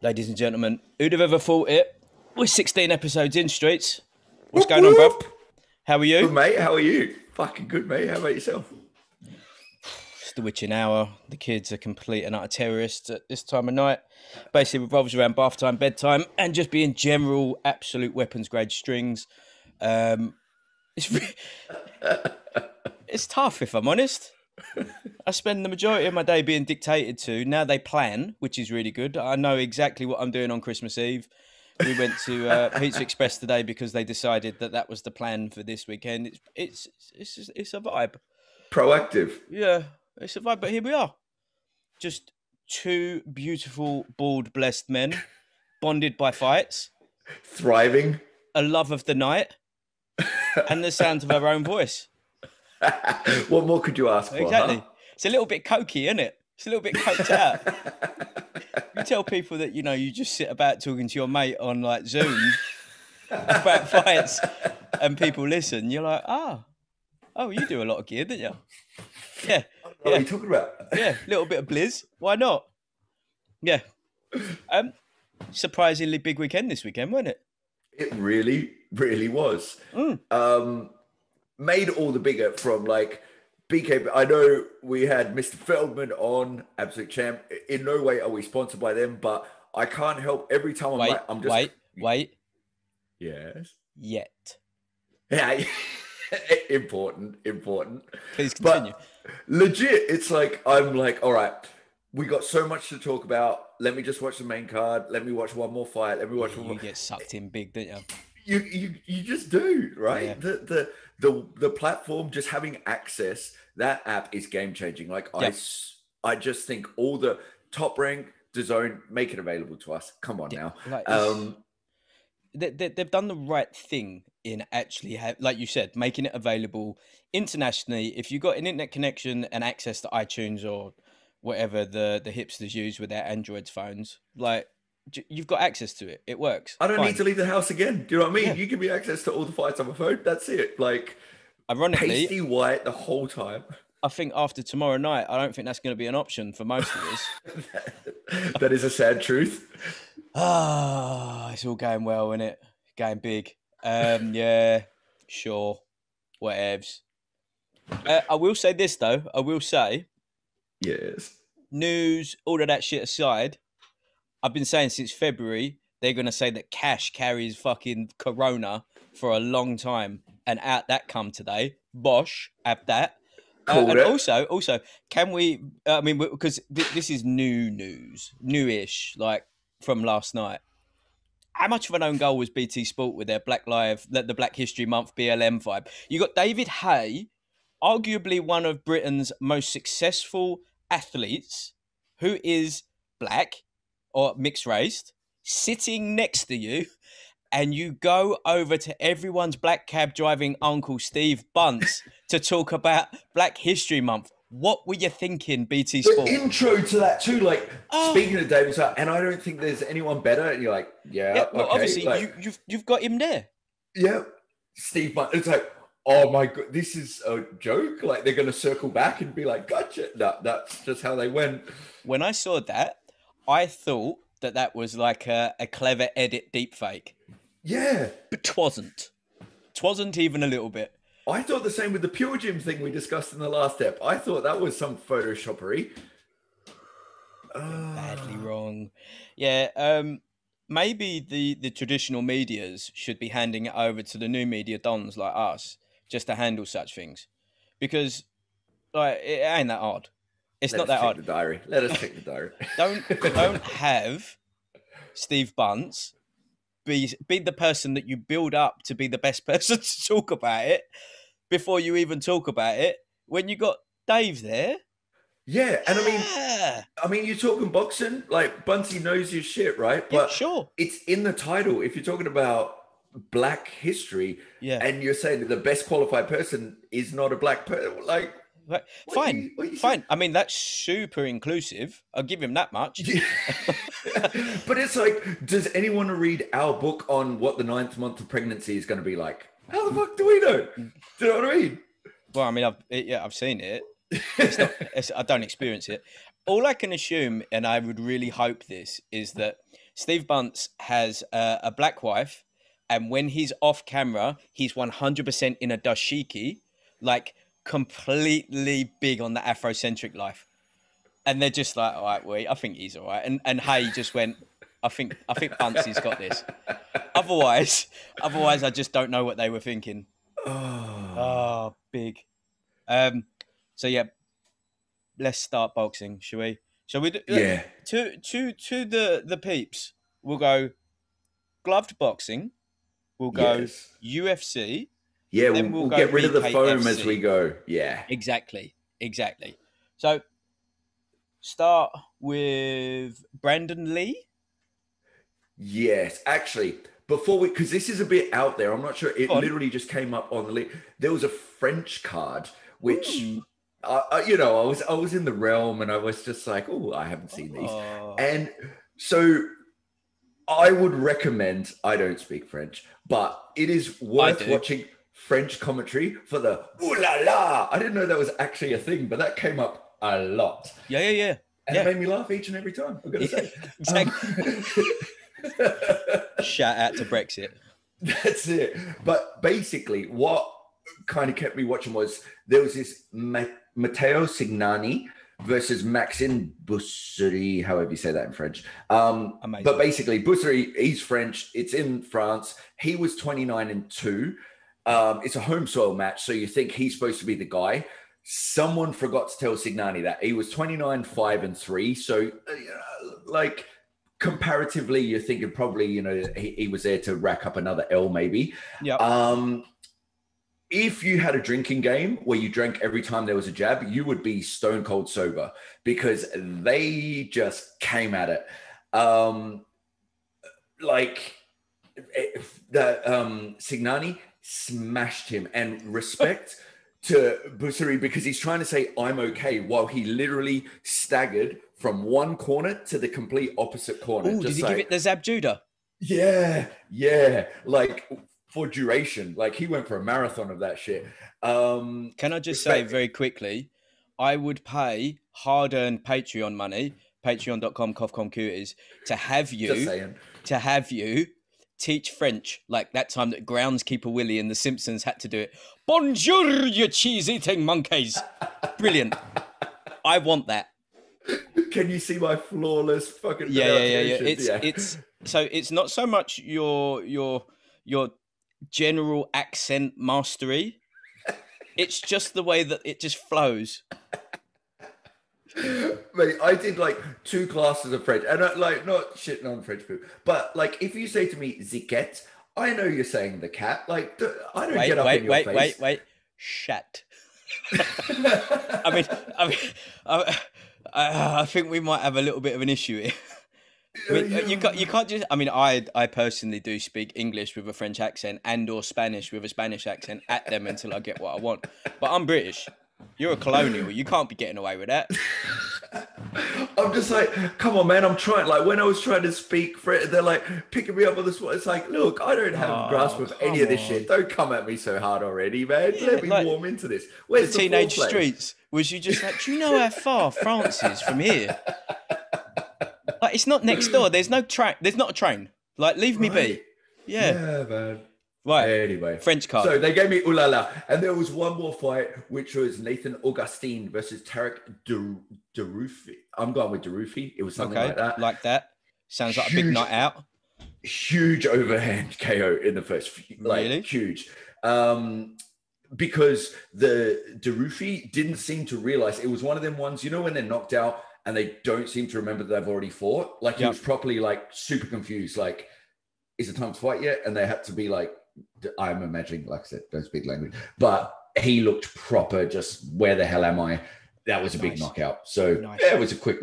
Ladies and gentlemen, who'd have ever thought it? We're 16 episodes in, Streets. What's going on, bruv? How are you? Good, mate. How are you? Fucking good, mate. How about yourself? It's the witching hour. The kids are complete and utter terrorists at this time of night. Basically revolves around bath time, bedtime, and just being general absolute weapons grade strings. It's tough, if I'm honest. I spend the majority of my day being dictated to. Now they plan, which is really good. I know exactly what I'm doing on Christmas Eve. We went to Pizza Express today because they decided that was the plan for this weekend. It's a vibe. Proactive. Yeah, it's a vibe. But here we are, just two beautiful, bald, blessed men, bonded by fights, thriving, a love of the night, and the sound of our own voice. What more could you ask for? Exactly. Huh? It's a little bit cokey, isn't it? It's a little bit coked out. You tell people that, you just sit about talking to your mate on like Zoom about fights and people listen. You're like, oh, you do a lot of gear, don't you? Yeah. What are you talking about? Yeah, a little bit of blizz. Why not? Yeah. Surprisingly big weekend this weekend, wasn't it? It really, really was. Made all the bigger from like BK. I know we had Mr. Feldman on, absolute champ. In no way are we sponsored by them, but I can't help every time I'm just wait. Yes. Yet. Yeah. important. Please continue. But legit, it's like I'm like, all right, we got so much to talk about. Let me just watch the main card. Let me watch one more fight. Let me watch one more. You get sucked in big, don't you? You just do, right? Yeah. The platform, just having access, that app is game changing. Like I just think all the Top Rank, DAZN, make it available to us. Come on now. Like, they've done the right thing in actually like you said, making it available internationally. If you've got an internet connection and access to iTunes or whatever the hipsters use with their Android phones, like, you've got access to it. It works. I don't need to leave the house again. Do you know what I mean? Yeah. You give me access to all the fights on my phone. That's it. Like, ironically, pasty white the whole time. I think after tomorrow night, I don't think that's going to be an option for most of us. That is a sad truth. It's all going well, isn't it? Going big. Yeah, sure. Whatevs. I will say this, though. I will say, yes, news, all of that shit aside, I've been saying since February, they're going to say that cash carries fucking Corona for a long time. And out that come today. Bosh, have that. And also, can we, because this is newish, like from last night. How much of an own goal was BT Sport with their the Black History Month BLM vibe? You got David Haye, arguably one of Britain's most successful athletes, who is black or mixed race, sitting next to you, and you go over to everyone's black cab driving uncle Steve Bunce to talk about Black History Month. What were you thinking, BT Sport? The intro to that too, like speaking of David, and I don't think there's anyone better. And you're like, well, okay. Obviously, like, you've got him there. Yeah, Steve Bunce. It's like, oh my god, this is a joke. Like, they're going to circle back and be like, gotcha. No, that's just how they went. When I saw that, I thought that was like a clever edit deepfake. Yeah. But 'twasn't. 'Twasn't even a little bit. I thought the same with the Pure Gym thing we discussed in the last ep. I thought that was some Photoshoppery. Badly wrong. Yeah, maybe the traditional medias should be handing it over to the new media dons like us just to handle such things. Because, like, it ain't that hard. It's not that hard. Let us check the diary. Don't have Steve Bunce be the person that you build up to be the best person to talk about it before you even talk about it. When you got Dave there. Yeah, and I mean, you're talking boxing, like Buncey knows his shit, right? But yeah, sure. It's in the title. If you're talking about Black history, and you're saying that the best qualified person is not a black person, like. Right. Fine. I mean, that's super inclusive. I'll give him that much. Yeah. But it's like, does anyone read our book on what the 9th month of pregnancy is going to be like? How the fuck do we know? Do you know what I mean? Well, I mean, I've seen it. I don't experience it. All I can assume, and I would really hope this, is that Steve Bunce has a black wife, and when he's off camera, he's 100% in a dashiki, like completely big on the Afrocentric life. And they're just like, all right, I think he's all right. And Hay just went, I think Buncey's got this. Otherwise, I just don't know what they were thinking. Oh, big. So yeah, let's start boxing, shall we? Shall we do? Yeah. To the peeps, we'll go gloved boxing. We'll go UFC. Yeah, then we'll go get rid of the foam BKFC. as we go. Yeah. Exactly. So start with Brandon Lee. Yes, actually, because this is a bit out there, I'm not sure. It literally just came up on the list. There was a French card, which I was in the realm, and I was just like, oh, I haven't seen these, and so I would recommend. I don't speak French, but it is worth watching French commentary for the ooh la la. I didn't know that was actually a thing, but that came up a lot. Yeah. And it made me laugh each and every time. I've got to say, exactly. Shout out to Brexit. That's it. But basically, what kind of kept me watching was there was this Matteo Signani versus Maxime Boussery, however you say that in French. Amazing. But basically, Boussery, he's French. It's in France. He was 29-2. It's a home soil match, so you think he's supposed to be the guy. Someone forgot to tell Signani that he was 29-5-3. So, like, comparatively, you're thinking probably, he was there to rack up another L maybe. Yeah. If you had a drinking game where you drank every time there was a jab, you would be stone cold sober because they just came at it. Signani smashed him, and respect to Boussery because he's trying to say I'm okay while he literally staggered from one corner to the complete opposite corner. Oh, did he give it the Zab Judah? Yeah. Like for duration, like he went for a marathon of that shit. Can I just say very quickly, I would pay hard-earned Patreon money, patreon.com/CoffComCuties, to have you teach French like that time that groundskeeper Willie in The Simpsons had to do it. Bonjour, you cheese-eating monkeys. Brilliant. I want that. Can you see my flawless fucking Yeah. It's not so much your general accent mastery. It's just the way that it just flows. Mate, I did like 2 classes of French, and not shitting on French people, but like if you say to me "ziquette," I know you're saying the cat. Like I don't get up in your face. Wait, shat. I think we might have a little bit of an issue here. You can't just. I mean, I personally do speak English with a French accent or Spanish with a Spanish accent at them until I get what I want. But I'm British. You're a colonial. You can't be getting away with that. I'm just like, come on, man. I'm trying. Like when I was trying to speak French, they're like picking me up on the spot. It's like, look, I don't have a grasp of any of this shit. Don't come at me so hard already, man. Let me warm into this. Where's the teenage streets? Was you just like, do you know how far France is from here? Like, it's not next door. There's no train. There's not a train. Like, leave me be. Yeah, man. Right. Anyway. French card. So they gave me ooh la la. And there was one more fight, which was Nathan Augustine versus Tarek Deroufi. I'm going with Deroufi. It was something like that. Like that. Sounds like a big night out. Huge overhand KO in the first. Really? Huge. Because the Deroufi didn't seem to realize it was one of them ones, when they're knocked out and they don't seem to remember that they've already fought. Like he was properly like super confused. Like, is it time to fight yet? And they had to be like, I'm imagining, like I said, don't speak language, but he looked proper. Just where the hell am I? That was a big knockout. So it was a quick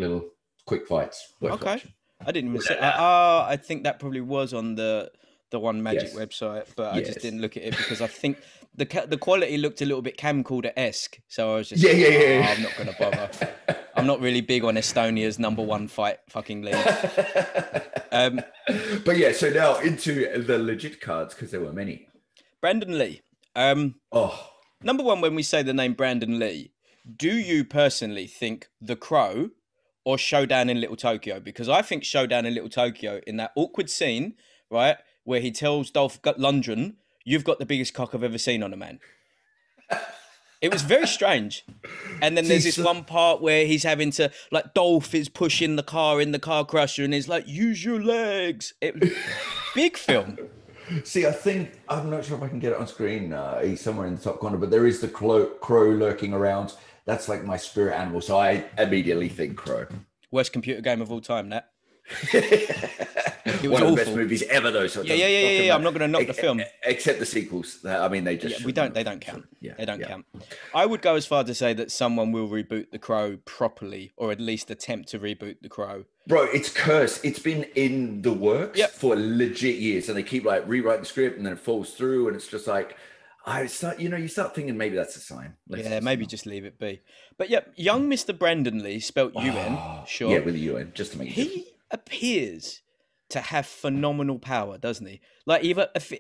fights. Okay. I didn't even say. I think that probably was on the One Magic website, but I just didn't look at it because I think the quality looked a little bit camcorder-esque. So I was just I'm not going to bother. I'm not really big on Estonia's #1 fight fucking league. But yeah, so now into the legit cards because there were many. Brandon Lee. Number one, when we say the name Brandon Lee, do you personally think The Crow or Showdown in Little Tokyo, because I think Showdown in Little Tokyo, in that awkward scene, right, where he tells Dolph Lundgren, "You've got the biggest cock I've ever seen on a man." It was very strange. And then there's this one part where he's having to, like, Dolph is pushing the car in the car crusher and he's like, "Use your legs." It was big film. See, I think, I'm not sure if I can get it on screen. He's somewhere in the top corner, but there is the crow lurking around. That's like my spirit animal. So I immediately think Crow. Worst computer game of all time, that. It was one of the best movies ever, though. So yeah. I'm not going to knock the film, except the sequels. I mean, they just They don't count. They don't count. I would go as far to say that someone will reboot The Crow properly, or at least attempt to reboot The Crow. Bro, it's cursed. It's been in the works for legit years, and they keep like rewriting the script, and then it falls through, and it's just like, you start thinking maybe that's a sign. Maybe just leave it be. But yeah, young Mr. Brandon Lee, spelt UN, sure. Yeah, with a UN, just to make it he appears to have phenomenal power, doesn't he? Like, he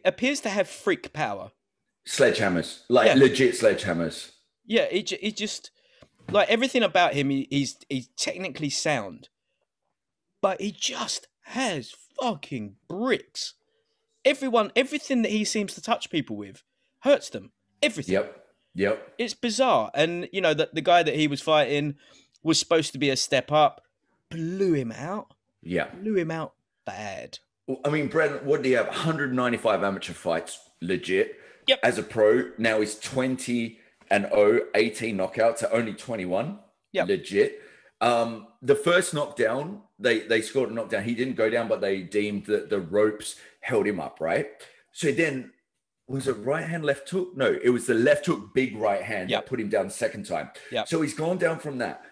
appears to have freak power. Sledgehammers, legit sledgehammers. Yeah, he just, like, everything about him, he's technically sound, but he just has fucking bricks. Everything that he seems to touch people with hurts them. Everything. Yep. It's bizarre. And, you know, the guy that he was fighting was supposed to be a step up, blew him out. Yeah. Blew him out bad. I mean, Brent, what do you have? 195 amateur fights, legit. Yep. As a pro, now he's 20-0, 18 knockouts at only 21. Yep. Legit. The first knockdown, they scored a knockdown. He didn't go down, but they deemed that the ropes held him up, right? So then, was it right hand, left hook? No, it was the left hook, big right hand that put him down the second time. Yep. So he's gone down from that.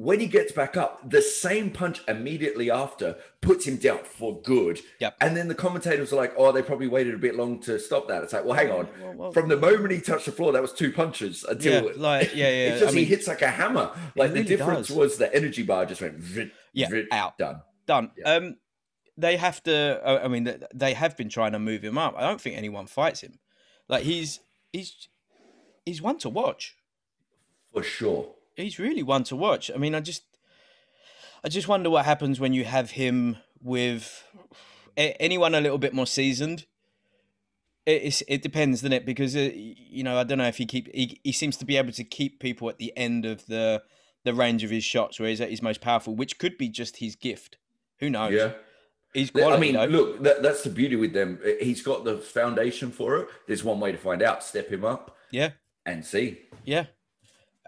When he gets back up, the same punch immediately after puts him down for good. Yep. And then the commentators are like, "Oh, they probably waited a bit long to stop that." It's like, well, hang on. Well, from the moment he touched the floor, that was 2 punches until it's just he hits like a hammer. Like the difference was the energy bar just went out. Done. Yeah. They have to. I mean, they have been trying to move him up. I don't think anyone fights him. Like he's one to watch for sure. He's really one to watch. I mean, I just wonder what happens when you have him with anyone a little bit more seasoned. It depends, doesn't it? Because you know, I don't know if he seems to be able to keep people at the end of the range of his shots where he's at his most powerful, which could be just his gift. Who knows? Yeah. He's quality, look, that's the beauty with them. He's got the foundation for it. There's one way to find out. Step him up. Yeah. And see. Yeah.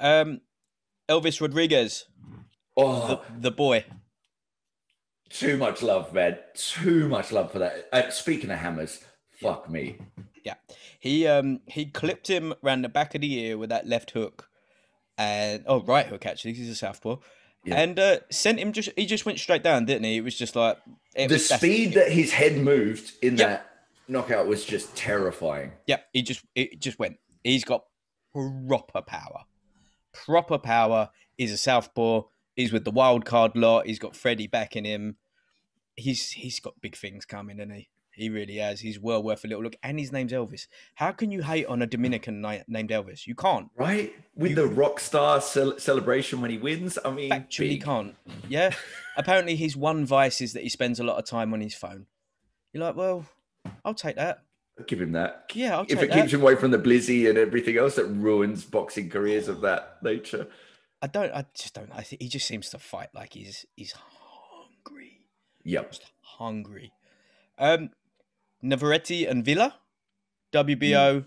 Elvis Rodriguez. Oh, the boy. Too much love, man. Too much love for that. Speaking of hammers, fuck me. Yeah. He clipped him around the back of the ear with that left hook. Right hook, actually. He's a southpaw. Yeah. And sent him he just went straight down, didn't he? It was just like the speed that his head moved in that knockout was just terrifying. Yeah, it just went. He's got proper power. Proper power. He's a southpaw. He's with the wild card lot. He's got Freddie backing him. He's got big things coming, isn't he? He really has. He's well worth a little look. And his name's Elvis. How can you hate on a Dominican named Elvis? You can't. Right? With the rock star celebration when he wins. I mean, actually can't. Yeah. Apparently his one vice is that he spends a lot of time on his phone. You're like, well, I'll take that. I'll give him that. Yeah, I'll take that. If it keeps him away from the blizzy and everything else that ruins boxing careers of that nature. I just don't. I think he just seems to fight like he's hungry. Yep. Just hungry. Navarette and Villa, WBO.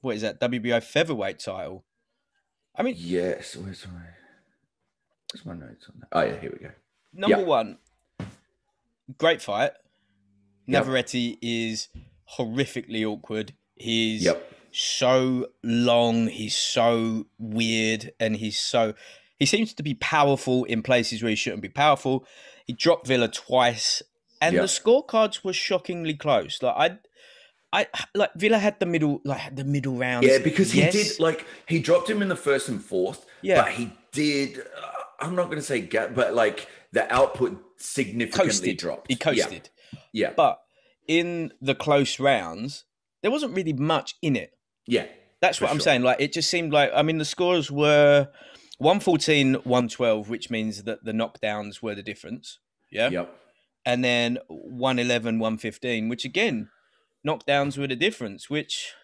What is that? WBO featherweight title. I mean, yes. Where's my notes on that? Oh yeah, here we go. Number one, great fight. Navarette is horrifically awkward. He's so long. He's so weird, and he seems to be powerful in places where he shouldn't be powerful. He dropped Villa twice. And the scorecards were shockingly close. Like I like Villa had the middle rounds. Yeah, because he dropped him in the first and fourth. Yeah, but he did. I'm not going to say but like the output significantly dropped. He coasted. Yeah, but in the close rounds, there wasn't really much in it. Yeah, that's what I'm saying. Like it just seemed like the scores were 114, 112, which means that the knockdowns were the difference. Yeah. Yep. And then 111, 115, which again, knockdowns were the difference, which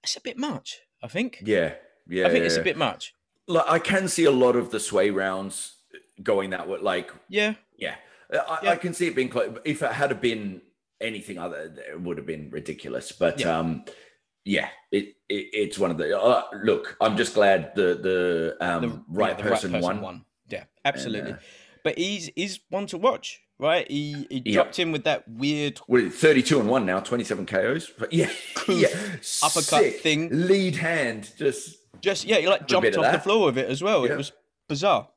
it's a bit much, I think. Yeah. Yeah. I think it's a bit much. Like, I can see a lot of the sway rounds going that way. Like, yeah. I can see it being close. If it had been anything other, it would have been ridiculous. But it's one of the. Look, I'm just glad the right person won. Yeah, absolutely. But he's one to watch, right? He dropped him with that weird. What is it, 32-1 now, 27 KOs. But uppercut sick thing, lead hand, just he like jumped off the floor with it as well. It was bizarre.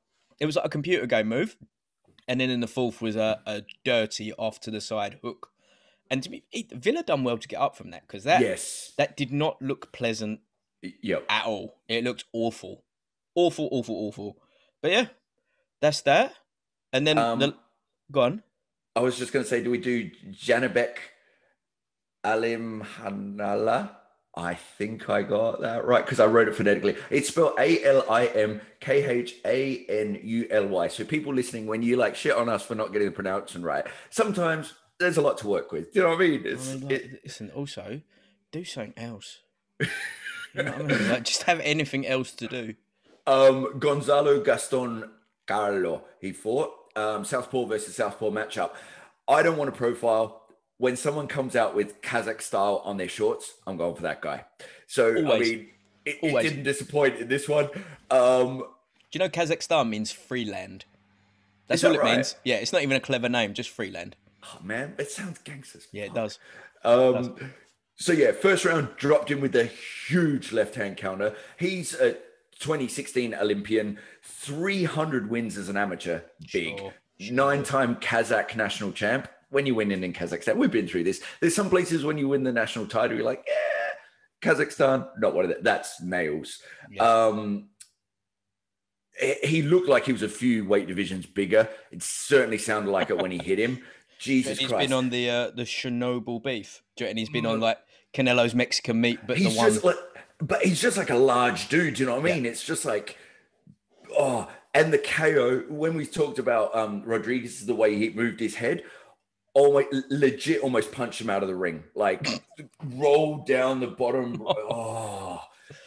It was like a computer game move, and then in the fourth was a dirty off to the side hook. And to me, Villa done well to get up from that, because that did not look pleasant at all. It looked awful. But yeah, that's that. And then go on. I was just going to say, do we do Janibek Alim Hanala? I think I got that right, because I wrote it phonetically. It's spelled AlimKhanuly. So people listening, when you like shit on us for not getting the pronunciation right, sometimes there's a lot to work with. Do you know what I mean? Listen, also, do something else. You know what I mean? Like, just have anything else to do. Gonzalo Gaston Carlo, he fought. Southpaw versus Southpaw matchup. I don't want to profile. When someone comes out with Kazakh style on their shorts, I'm going for that guy. So, always. I mean, it didn't disappoint in this one. Do you know Kazakhstan means free land? That's all it means. Yeah, it's not even a clever name, just free land. Oh, man, it sounds gangsters. Yeah, it does. So, yeah, first round, dropped him with a huge left-hand counter. He's a 2016 Olympian, 300 wins as an amateur. Big. Sure. 9-time Kazakh national champ. When you win in Kazakhstan, we've been through this. There's some places when you win the national title, you're like, Kazakhstan, not one of that. That's nails. Yeah. He looked like he was a few weight divisions bigger. It certainly sounded like it when he hit him. Jesus Christ. He's been on the Chernobyl beef. And he's been on like Canelo's Mexican meat, but he's just like a large dude. You know what I mean? Yeah. It's just like, and the KO, when we talked about Rodriguez, the way he moved his head, almost punched him out of the ring, like rolled down the bottom.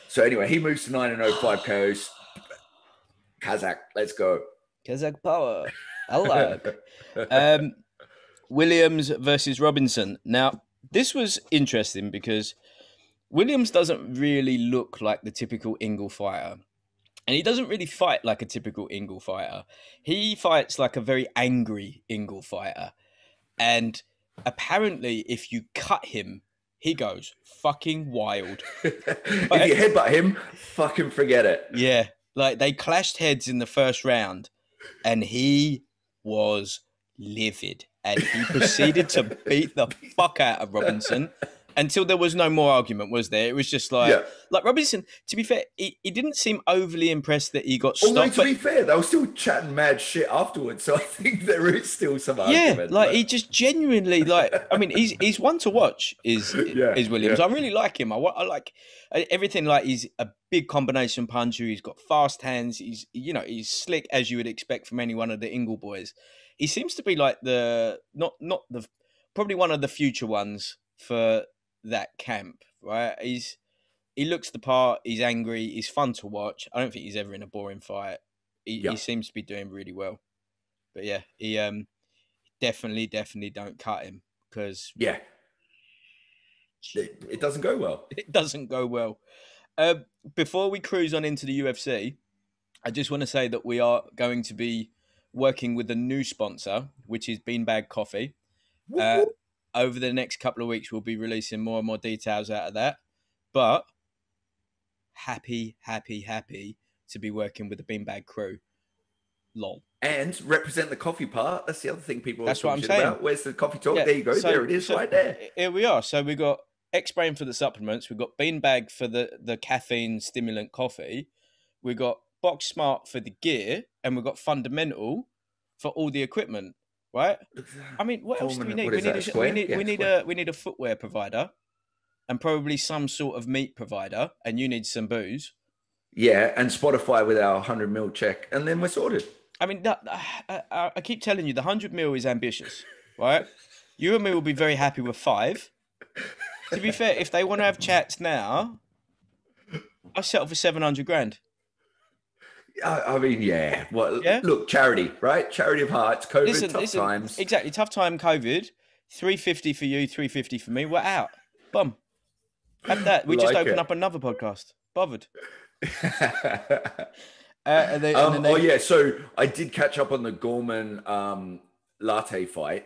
So anyway, he moves to 9-0, 5 KOs. Kazakh, let's go. Kazakh power. I like. Williams versus Robinson. Now, this was interesting because Williams doesn't really look like the typical Ingle fighter. And he doesn't really fight like a typical Ingle fighter. He fights like a very angry Ingle fighter. And apparently, if you cut him, he goes fucking wild. If you headbutt him, fucking forget it. Yeah. Like, they clashed heads in the first round, and he was livid. And he proceeded to beat the fuck out of Robinson until there was no more argument, was there? It was just like Robinson, to be fair, he didn't seem overly impressed that he got stopped. Although, to be fair, they were still chatting mad shit afterwards, so I think there is still some argument. Yeah, like, he just genuinely, like, I mean, he's one to watch, is Williams. I really like him. I like everything. Like, he's a big combination puncher. He's got fast hands. He's slick, as you would expect from any one of the Ingle boys. He seems to be like probably one of the future ones for that camp, right? He looks the part. He's angry. He's fun to watch. I don't think he's ever in a boring fight. He seems to be doing really well. But yeah, he definitely don't cut him, because it doesn't go well. It doesn't go well. Before we cruise on into the UFC, I just want to say that we are going to be working with a new sponsor, which is Beanbag Coffee. Over the next couple of weeks, we'll be releasing more and more details out of that. But happy to be working with the Beanbag crew. Lol. And represent the coffee part. That's the other thing people are talking what I'm saying. About. Where's the coffee talk? Yeah, there you go. There it is, right there. Here we are. So we've got X-Brain for the supplements. We've got Beanbag for the caffeine stimulant coffee. We've got Box Smart for the gear. And we've got Fundamental for all the equipment. Right? I mean, what else do we need? We need a footwear provider, and probably some sort of meat provider. And you need some booze. Yeah, and Spotify with our 100 mil check, and then we're sorted. I mean, I keep telling you, the 100 mil is ambitious, right? You and me will be very happy with 5. To be fair, if they want to have chats now, I'll settle for 700 grand. I mean, yeah. Well, Yeah? look, charity, right? Charity of hearts, COVID, tough times. Exactly. Tough time, COVID. 350 for you, 350 for me. We're out. Bum. Have that. We just Like open it. up another podcast. Bothered. And then Oh yeah, so I did catch up on the Gorman latte fight.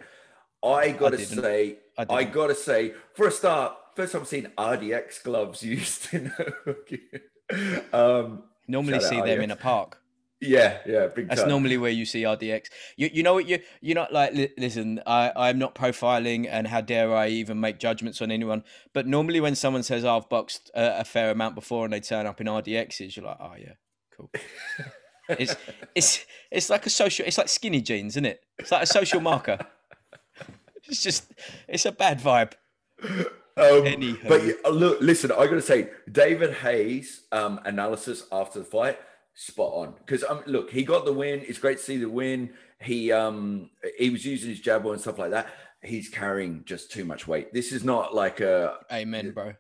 I I gotta didn't. say, I didn't. for a start, first time I've seen RDX gloves used in Normally shout out see them in RDX. a park. Yeah, big That's time. normally where you see RDX. You know what you're not like. Listen, I'm not profiling, and how dare I even make judgments on anyone? But normally when someone says, "Oh, I've boxed a fair amount before," and they turn up in RDXs, you're like, "Oh yeah, cool." It's it's like a social. It's like skinny jeans, isn't it? It's like a social marker. It's a bad vibe. But Anywho, look, listen, I gotta say, David Hayes' analysis after the fight, spot on. Because look, he got the win. It's great to see the win. He was using his jab and stuff like that. He's carrying just too much weight. This is not like a. amen, bro.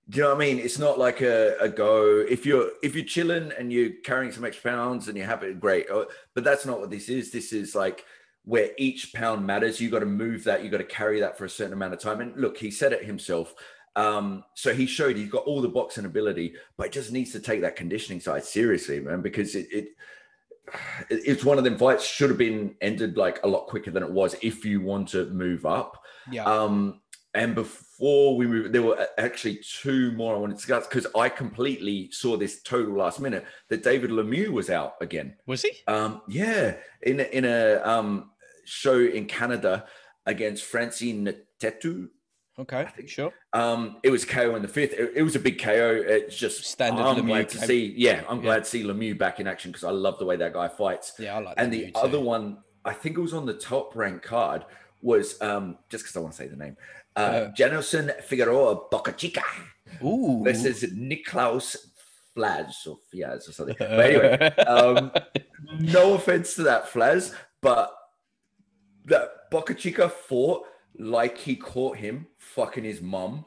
Do you know what I mean? It's not like a go. If you're chilling and you're carrying some extra pounds and you're happy, great. But that's not what this is. This is like where each pound matters. You got to move that. You got to carry that for a certain amount of time. And look, he said it himself. So he showed he's got all the boxing ability, but just needs to take that conditioning side seriously, man, because it's one of them fights should have been ended like a lot quicker than it was if you want to move up. Yeah. And before we move, there were actually 2 more I wanted to discuss because I completely saw this total last minute that David Lemieux was out again. Was he? Yeah, in a show in Canada against Francine Tetu. Okay, sure. It was KO in the 5th. It was a big KO. It's just Standard I'm Lemieux glad to came- see. Yeah, I'm glad to see Lemieux back in action because I love the way that guy fights. Yeah, I like And Lemieux the other too. one, I think it was on the top ranked card, was just because I want to say the name, Janison Figueroa Boca Chica Ooh. versus Niklaus Flaz or Fiaz or something. But anyway, no offense to that Flaz, but that Boca Chica fought like he caught him fucking his mum,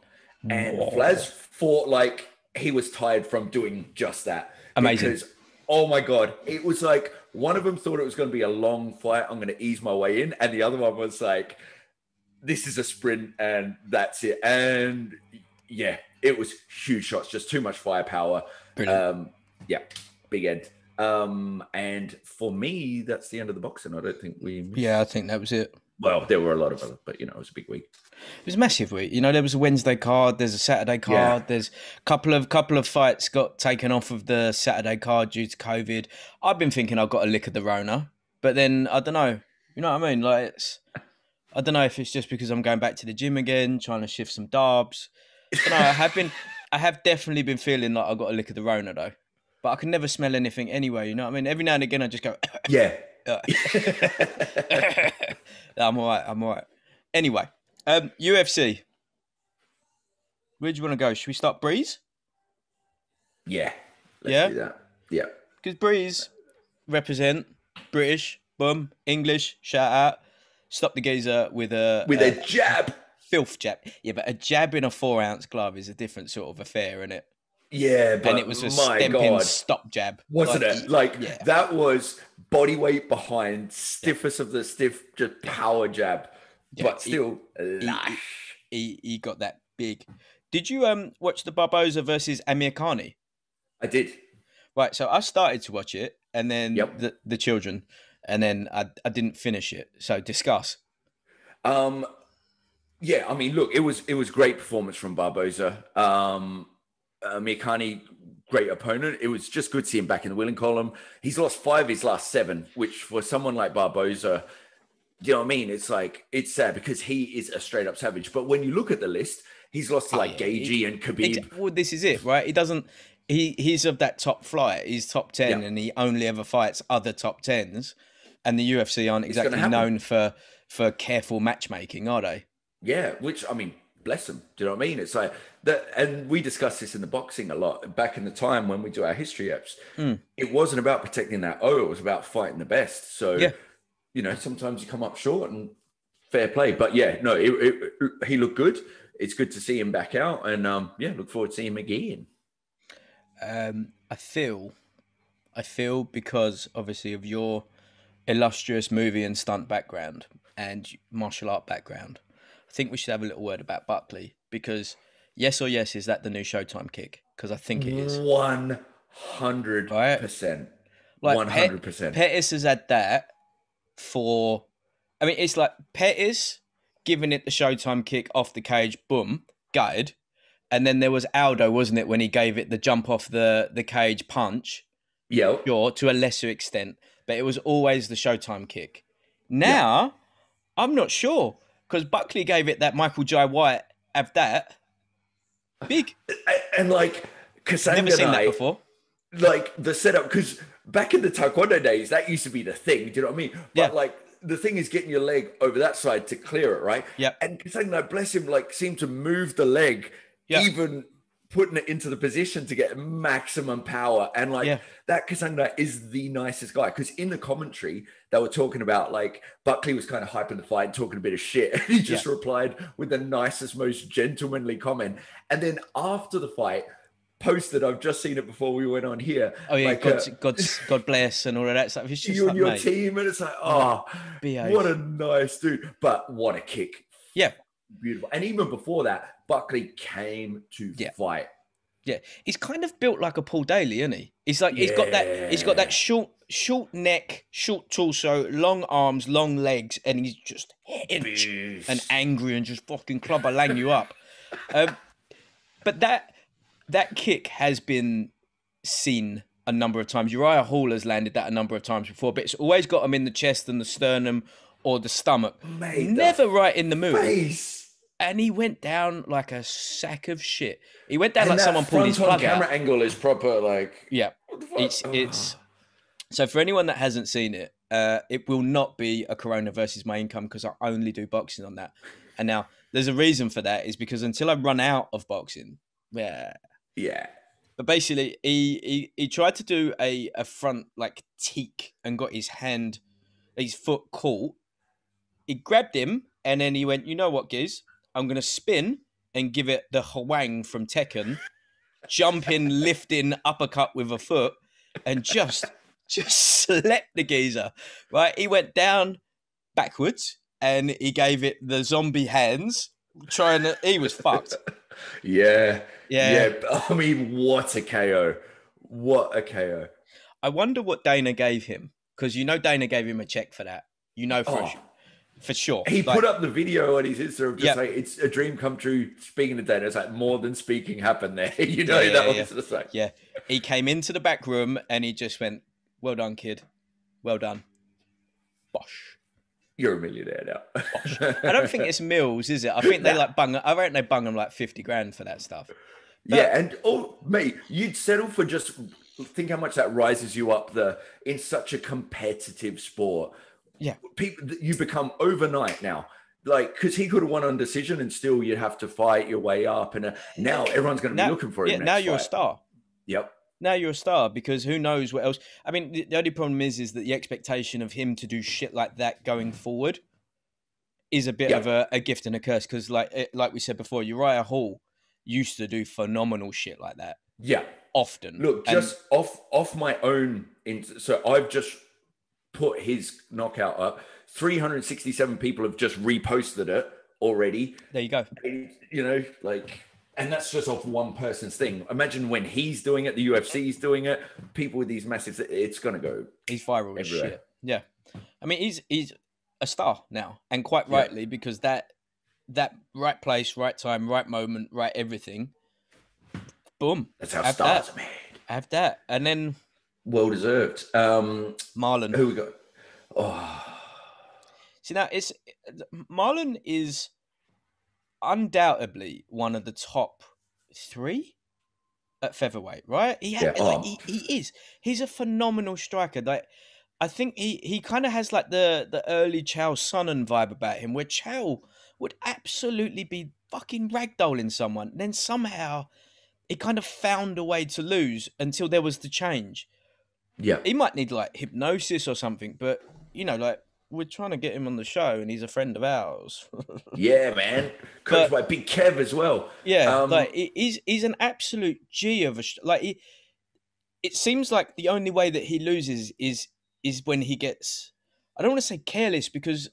and Flaz fought like he was tired from doing just that. Amazing. Because, oh my God, it was like one of them thought it was going to be a long fight. I'm going to ease my way in. And the other one was like, this is a sprint and that's it. And yeah, it was huge shots, just too much firepower. Brilliant. Yeah, big end. And for me, that's the end of the boxing. I don't think we missed. Yeah, I think that was it. Well, there were a lot of other, but it was a big week. It was a massive week. There was a Wednesday card. There's a Saturday card. Yeah. There's a couple of fights got taken off of the Saturday card due to COVID. I've been thinking I've got a lick of the Rona, but then I don't know. You know what I mean? Like, I don't know if it's just because I'm going back to the gym again, trying to shift some darbs. But no, I have definitely been feeling like I've got a lick of the Rona though. But I can never smell anything anyway. You know what I mean? Every now and again, I just go. Yeah. I'm all right. Anyway, UFC. Where do you want to go? Should we start Breeze? Yeah. Yeah? Do that. Yeah. Because Breeze represent British, boom, English, shout out. Stop the geezer with a jab. Filth jab. Yeah, but a jab in a 4-ounce glove is a different sort of affair, isn't it? Yeah, but And it was a my stemping God. stop jab. Wasn't it? Like, yeah. that was body weight behind, stiffest of the stiff, just power jab. Yeah, but still, lash. He got that big. Did you watch the Barboza versus Amirkhani? I did. Right, so I started to watch it, and then Yep. the children, and then I didn't finish it. So discuss. Yeah, I mean, look, it was great performance from Barboza. Amirkhani, great opponent. It was just good to see him back in the winning column. He's lost 5 of his last 7, which for someone like Barboza, you know what I mean? It's like, it's sad because he is a straight up savage. But when you look at the list, he's lost to Gagey and Khabib. Well, this is it, right? He doesn't. He's of that top flight. He's top 10, and he only ever fights other top 10s. And the UFC aren't exactly known for careful matchmaking, are they? Yeah, which, I mean, bless them. Do you know what I mean? It's like that, and we discussed this in the boxing a lot back in the time when we do our history apps. It wasn't about protecting that it was about fighting the best. So, sometimes you come up short, and fair play. But yeah, no, he looked good. It's good to see him back out, and look forward to seeing him again. I feel because obviously of your illustrious movie and stunt background and martial art background, I think we should have a little word about Buckley, because yes or yes, is that the new Showtime kick? Because I think it is. 100%. Like 100%. Pettis has had that for, I mean, it's like Pettis giving it the Showtime kick off the cage, boom, gutted. And then there was Aldo, wasn't it, when he gave it the jump off the cage punch? Yeah. Sure, to a lesser extent. But it was always the Showtime kick. Now, I'm not sure, because Buckley gave it that Michael Jai White have that. Big. And like, Cassandra never seen that before. Like the setup, because back in the Taekwondo days, that used to be the thing. Do you know what I mean? But like, the thing is getting your leg over that side to clear it, right? Yeah. And Cassandra, bless him, like seemed to move the leg, even putting it into the position to get maximum power. And like that Cassandra is the nicest guy, because in the commentary they were talking about like Buckley was kind of hyping the fight and talking a bit of shit, and he just replied with the nicest, most gentlemanly comment. And then after the fight, posted, I've just seen it before we went on here. Oh yeah, like, God bless and all of that stuff. It's just you like, and your mate, team, and it's like, behave. What a nice dude. But what a kick. Yeah. Beautiful. And even before that, Buckley came to fight. Yeah. He's kind of built like a Paul Daly, isn't he? He's like he's got that short neck, short torso, long arms, long legs, and he's just hitting and angry and just fucking clubber lang you up. But that kick has been seen a number of times. Uriah Hall has landed that a number of times before, but it's always got him in the chest and the sternum or the stomach. Never right in the middle. And he went down like a sack of shit. He went down like someone pulled his plug camera out. Angle is proper, like... Yeah. It's... So for anyone that hasn't seen it, it will not be a Corona versus my income, because I only do boxing on that. And now, there's a reason for that, is because until I run out of boxing... Yeah. But basically, he tried to do a front like teak and got his foot caught. He grabbed him and then he went, you know what, Giz? I'm going to spin and give it the Hwang from Tekken, jumping, lifting, uppercut with a foot, and just slept the geezer. Right? He went down backwards and he gave it the zombie hands, he was fucked. Yeah. I mean, what a KO. What a KO. I wonder what Dana gave him, because Dana gave him a check for that. For sure. He put up the video on his Instagram, just like, it's a dream come true. Speaking to Dana, it's like more than speaking happened there. Was just like... Yeah. He came into the back room and he just went, well done, kid. Well done. Bosh. You're a millionaire now. I don't think it's Mills, is it? I think they I reckon they bung them like 50 grand for that stuff. But, and mate, you'd settle for just think how much that rises you up in such a competitive sport. Yeah. You become overnight now. Like, because he could have won on decision and still you'd have to fight your way up. And now everyone's going to be looking for him. Yeah, now you're a star. Yep. Now you're a star, because who knows what else. I mean, the only problem is that the expectation of him to do shit like that going forward is a bit of a gift and a curse. Because like we said before, Uriah Hall used to do phenomenal shit like that. Yeah. Often. Look, just off my own. So I've just put his knockout up. 367 people have just reposted it already. There you go. And that's just off one person's thing. Imagine when he's doing it, the UFC's doing it, people with these massive, it's going to go. He's viral as shit. Yeah. I mean, he's a star now, and quite rightly, because that right place, right time, right moment, right everything, boom. That's how stars are made. Have that. And then... Well deserved. Marlon. Who we got? Oh. See, now, Marlon is... undoubtedly one of the top 3 at featherweight, right? He is. He's a phenomenal striker. Like, I think he kind of has like the early Chael Sonnen vibe about him, where Chael would absolutely be fucking ragdolling someone, then somehow he kind of found a way to lose until there was the change. Yeah. He might need like hypnosis or something, but like we're trying to get him on the show, and he's a friend of ours. Yeah, man. Coached But by Big Kev as well. yeah, like he's an absolute G of like it seems like the only way that he loses is when he gets, I don't want to say careless, because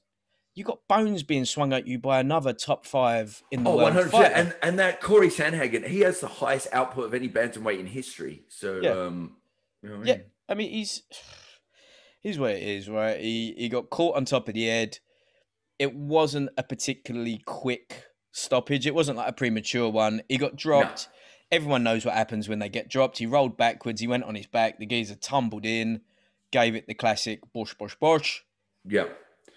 you got bones being swung at you by another top 5 in the Oh, world 100%. fighter. And that Corey Sandhagen, he has the highest output of any bantamweight in history. So, Yeah, you know what I yeah. mean? I mean, he's what it is, right? He got caught on top of the head. It wasn't a particularly quick stoppage. It wasn't like a premature one. He got No. dropped. Everyone knows what happens when they get dropped. He rolled backwards. He went on his back. The geezer tumbled in, gave it the classic bosh, bosh, bosh. Yeah.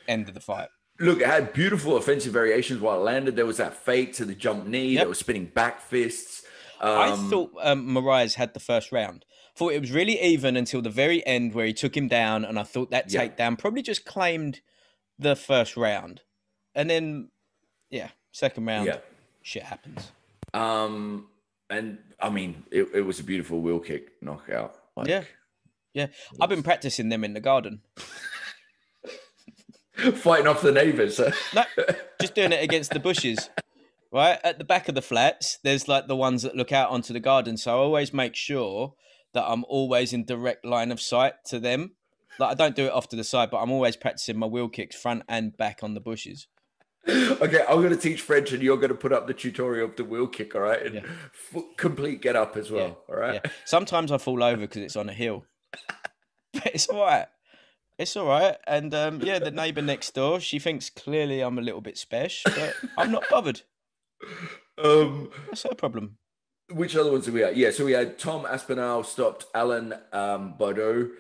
End of the fight. Look, it had beautiful offensive variations while it landed. There was that fake to the jump knee. Yep. There was spinning back fists. I thought Moraes had the first round. Thought it was really even until the very end where he took him down, and I thought that takedown probably just claimed the first round. And then, second round, shit happens. And I mean, it was a beautiful wheel kick knockout. Yeah. I've been practicing them in the garden. Fighting off the neighbours. No, just doing it against the bushes. Right? At the back of the flats, there's like the ones that look out onto the garden. So I always make sure that I'm always in direct line of sight to them. Like I don't do it off to the side, but I'm always practicing my wheel kicks front and back on the bushes. Okay, I'm going to teach French and you're going to put up the tutorial of the wheel kick, all right? And complete get up as well, all right? Yeah. Sometimes I fall over because it's on a hill. But it's all right. It's all right. And the neighbour next door, she thinks clearly I'm a little bit special, but I'm not bothered. That's her problem. Which other ones did we have? Yeah, so we had Tom Aspinall stopped Alan Bordeaux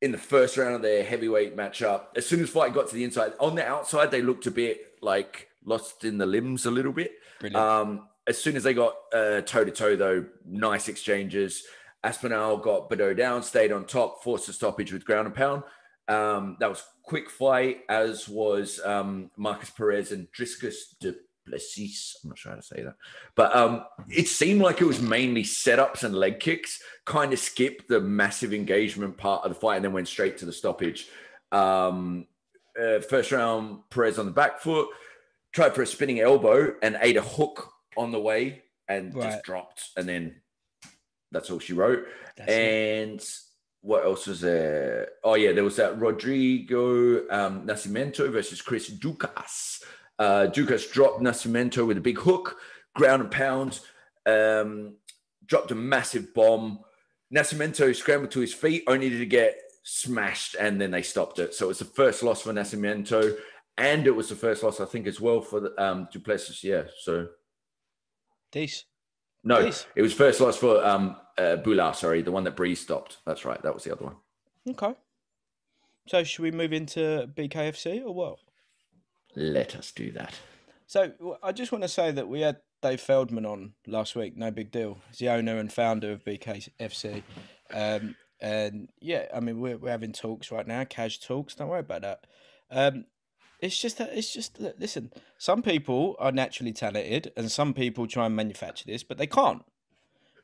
in the first round of their heavyweight matchup. As soon as fight got to the inside, on the outside, they looked a bit like lost in the limbs a little bit. Brilliant. As soon as they got toe-to-toe, though, nice exchanges. Aspinall got Bordeaux down, stayed on top, forced a stoppage with ground and pound. That was quick fight, as was Marcus Perez and Driscus de Plessis. I'm not sure how to say that. But it seemed like it was mainly setups and leg kicks, kind of skipped the massive engagement part of the fight and then went straight to the stoppage. First round, Perez on the back foot, tried for a spinning elbow and ate a hook on the way and just dropped. And then that's all she wrote. What else was there? Oh, yeah, there was that Rodrigo Nascimento versus Chris Dukas. Dukas dropped Nascimento with a big hook, ground and pound, dropped a massive bomb. Nascimento scrambled to his feet, only to get smashed, and then they stopped it. So it was the first loss for Nascimento, and it was the first loss, I think, as well for the, Duplessis. Yeah, so. Decent. No, it was first loss for Bhullar, sorry, the one that Breeze stopped. That's right, that was the other one. Okay. So should we move into BKFC or what? Let us do that. So I just want to say that we had Dave Feldman on last week. No big deal. He's the owner and founder of BKFC. And yeah, I mean, we're having talks right now, cash talks. Don't worry about that. It's just that, listen, some people are naturally talented and some people try and manufacture this, but they can't.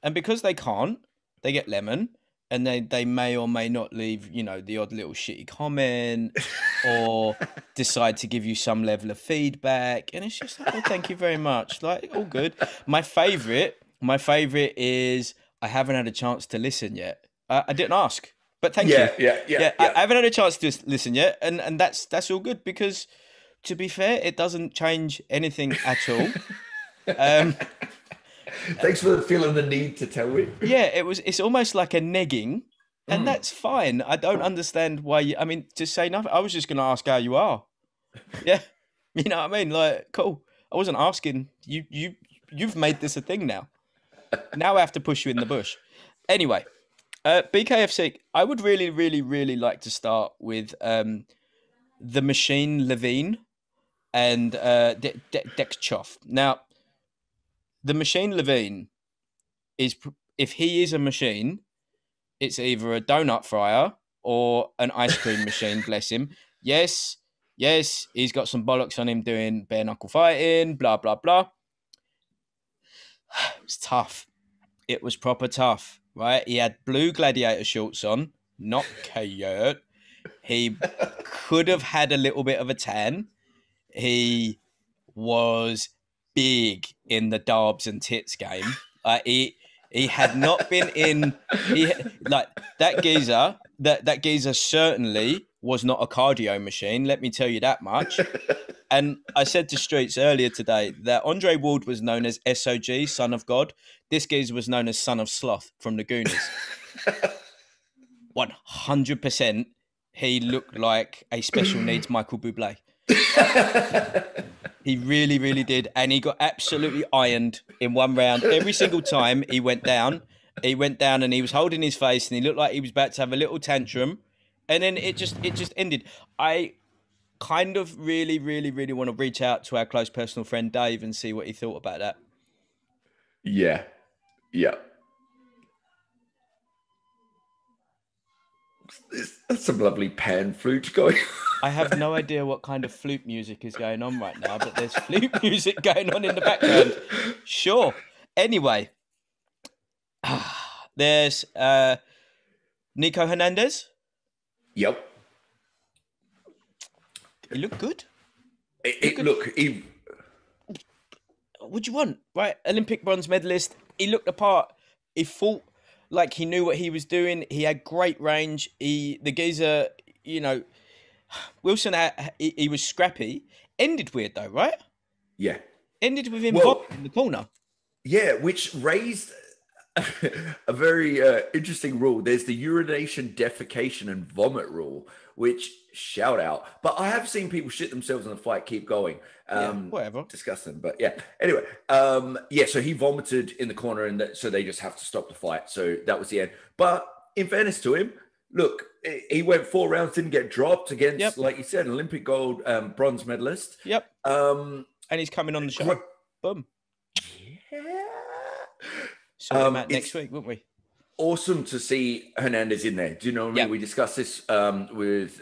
And because they can't, they get lemon. And they may or may not leave, the odd little shitty comment or decide to give you some level of feedback. And it's just like, oh, thank you very much. Like, all good. My favorite is I haven't had a chance to listen yet. I didn't ask, but thank you. Yeah. I haven't had a chance to listen yet. And that's all good because, to be fair, it doesn't change anything at all. Thanks for feeling the need to tell me. Yeah, it's almost like a negging, and that's fine. I don't understand why to say nothing. I was just going to ask how you are. Yeah. You know what I mean? Like, cool. I wasn't asking. You've made this a thing now. Now I have to push you in the bush. Anyway, BKFC, I would really, really, really like to start with the machine Levine and Deichkoff. Now, the machine Levine is, if he is a machine, it's either a donut fryer or an ice cream machine, bless him. Yes, he's got some bollocks on him doing bare knuckle fighting, blah, blah, blah. It was tough. It was proper tough, right? He had blue gladiator shorts on, not coyote. He could have had a little bit of a tan. He was big in the Darbs and Tits game. He had not been in. Like that geezer. That geezer certainly was not a cardio machine. Let me tell you that much. And I said to Streets earlier today that Andre Ward was known as SOG, Son of God. This geezer was known as Son of Sloth from the Goonies. 100%. He looked like a special needs Michael Bublé. He really, really did. And he got absolutely ironed in one round. Every single time he went down and he was holding his face and he looked like he was about to have a little tantrum. And then it just ended. I kind of really, really, really want to reach out to our close personal friend Dave and see what he thought about that. Yeah. That's some lovely pan flute going. I have no idea what kind of flute music is going on right now, but there's flute music going on in the background. Sure. Anyway, there's Nico Hernandez. Yep. He looked good. What do you want? Right, Olympic bronze medalist. He looked the part. He fought like he knew what he was doing. He had great range. The geezer, Wilson, he was scrappy. Ended weird though, right? Yeah. Ended with him in the corner. Yeah, which raised a very interesting rule. There's the urination, defecation, and vomit rule, which shout out. But I have seen people shit themselves in the fight, keep going. Whatever. Disgusting. But yeah. Anyway, so he vomited in the corner, and so they just have to stop the fight. So that was the end. But in fairness to him, look, he went 4 rounds, didn't get dropped against, like you said, an Olympic gold bronze medalist. Yep. And he's coming on the show. Boom. Yeah. So Matt next week, won't we? Awesome to see Hernandez in there. Do you know what I mean? We discussed this with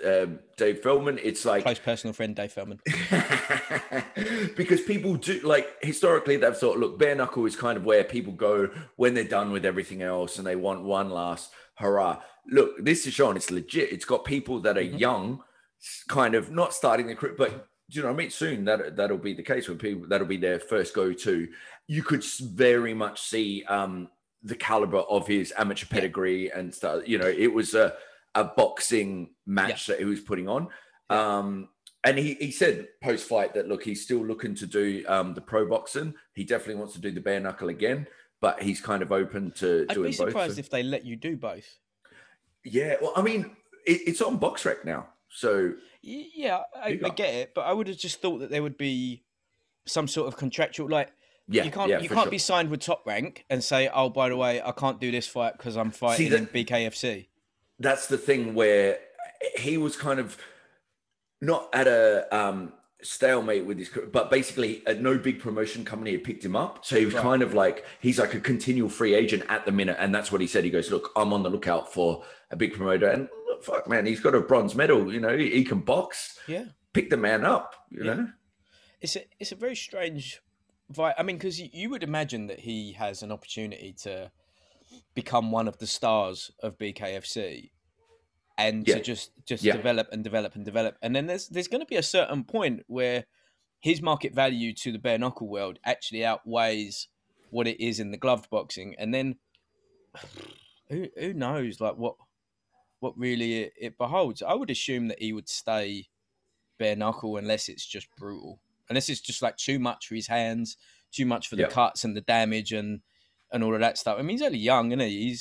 Dave Feldman. It's like close personal friend Dave Feldman. Because people do, like, historically they've thought, look, bare knuckle is kind of where people go when they're done with everything else and they want one last hurrah. Look, this is showing it's legit. It's got people that are young, kind of not starting their career, but do you know what I mean? Soon that'll be the case when people, that'll be their first go-to. You could very much see the caliber of his amateur pedigree and stuff. You know, it was a boxing match that he was putting on. And he said post-fight that, look, he's still looking to do the pro boxing. He definitely wants to do the bare knuckle again, but he's kind of open to doing both. I'd be surprised if they let you do both. Yeah, well, I mean, it's on BoxRec now, so... Yeah, I get it, but I would have just thought that there would be some sort of contractual, like, you can't be signed with Top Rank and say, oh, by the way, I can't do this fight because I'm fighting in BKFC. That's the thing where he was kind of not at a stalemate with his, but basically no big promotion company had picked him up. So he was kind of like, he's like a continual free agent at the minute. And that's what he said. He goes, look, I'm on the lookout for a big promoter. And look, fuck, man, he's got a bronze medal. You know, he can box. Yeah. Pick the man up, you know? It's a very strange fight. I mean, because you would imagine that he has an opportunity to become one of the stars of BKFC and to just develop and develop and develop. And then there's going to be a certain point where his market value to the bare knuckle world actually outweighs what it is in the gloved boxing. And then who knows, like what really it beholds. I would assume that he would stay bare knuckle unless it's just brutal. Unless it's just like too much for his hands, too much for the cuts and the damage and all of that stuff. I mean, he's only young, isn't he?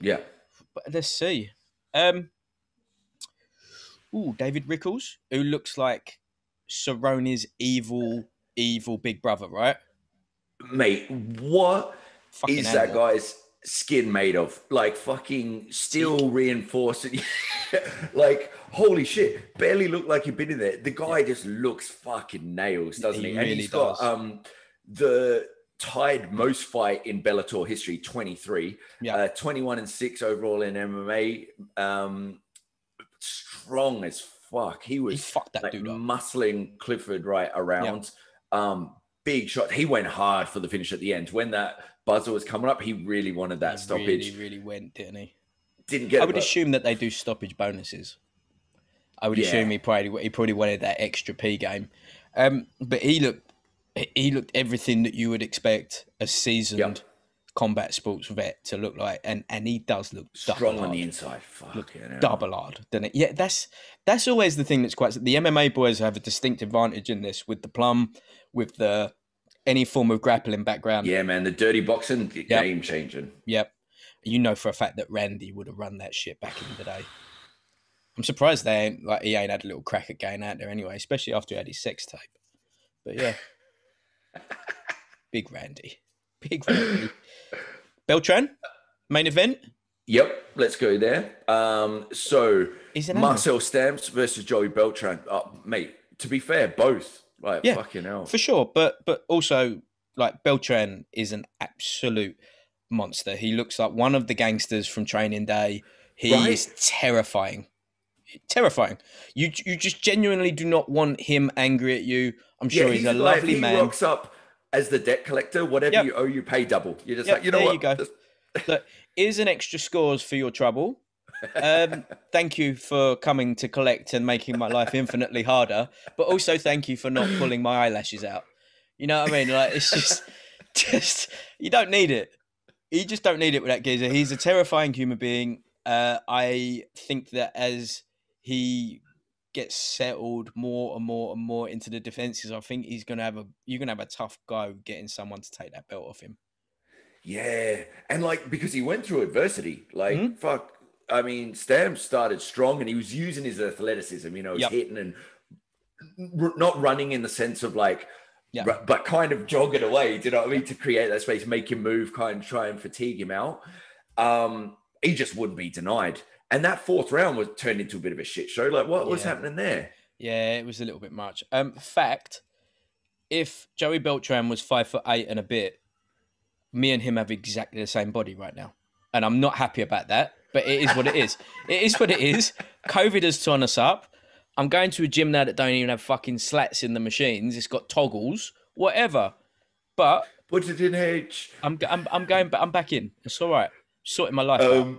But let's see. David Rickles, who looks like Cerrone's evil big brother, right? Mate, what fucking is that guy's skin made of? Like fucking steel reinforcing. Like, holy shit, barely looked like he'd been in there. The guy just looks fucking nails, doesn't he? Really and he's got the tied most fight in Bellator history, 23. 21-6 overall in MMA. strong as fuck. He was fucked that like dude up. muscling Clifford right around. Big shot. He went hard for the finish at the end. When that buzzer was coming up, he really wanted that stoppage. He really went, didn't he? Didn't get it. I would assume that they do stoppage bonuses. I would assume he probably wanted that extra P game. But he looked everything that you would expect a seasoned combat sports vet to look like, and he does look strong on the inside. Fuck double hard, doesn't it? Yeah, that's always the thing that's quite. The MMA boys have a distinct advantage in this with the plum, with the any form of grappling background. Yeah, man, the dirty boxing game changing. Yep, you know for a fact that Randy would have run that shit back in the day. I'm surprised he ain't had a little crack at getting out there anyway, especially after he had his sex tape. But yeah, Big Randy. Beltran, main event. Yep, let's go there. So Marcel Stamps versus Joey Beltran. Oh, mate, to be fair, both fucking hell for sure. But also like Beltran is an absolute monster. He looks like one of the gangsters from Training Day. He is terrifying. You just genuinely do not want him angry at you. I'm sure he's a lovely man. He rocks up as the debt collector. Whatever you owe, you pay double. You're just like, you know what? There you go. Look, here's an extra scores for your trouble. Thank you for coming to collect and making my life infinitely harder. But also thank you for not pulling my eyelashes out. You know what I mean? Like it's just you don't need it. You just don't need it with that geezer. He's a terrifying human being. I think that as he gets settled more and more into the defenses, I think you're gonna have a tough go getting someone to take that belt off him. Yeah, and because he went through adversity, fuck. I mean, Stamps started strong, and he was using his athleticism. You know, he's hitting and not running in the sense of but kind of jogging away. Do you know what I mean? To create that space, make him move, kind of try and fatigue him out. He just wouldn't be denied. And that fourth round was turned into a bit of a shit show. Like, what was happening there? Yeah, it was a little bit much. Fact, if Joey Beltran was 5'8" and a bit, me and him have exactly the same body right now. And I'm not happy about that, but it is what it is. It is what it is. COVID has torn us up. I'm going to a gym now that don't even have fucking slats in the machines. It's got toggles, whatever. But put it in H. I'm back in. It's all right. Sorting my life out.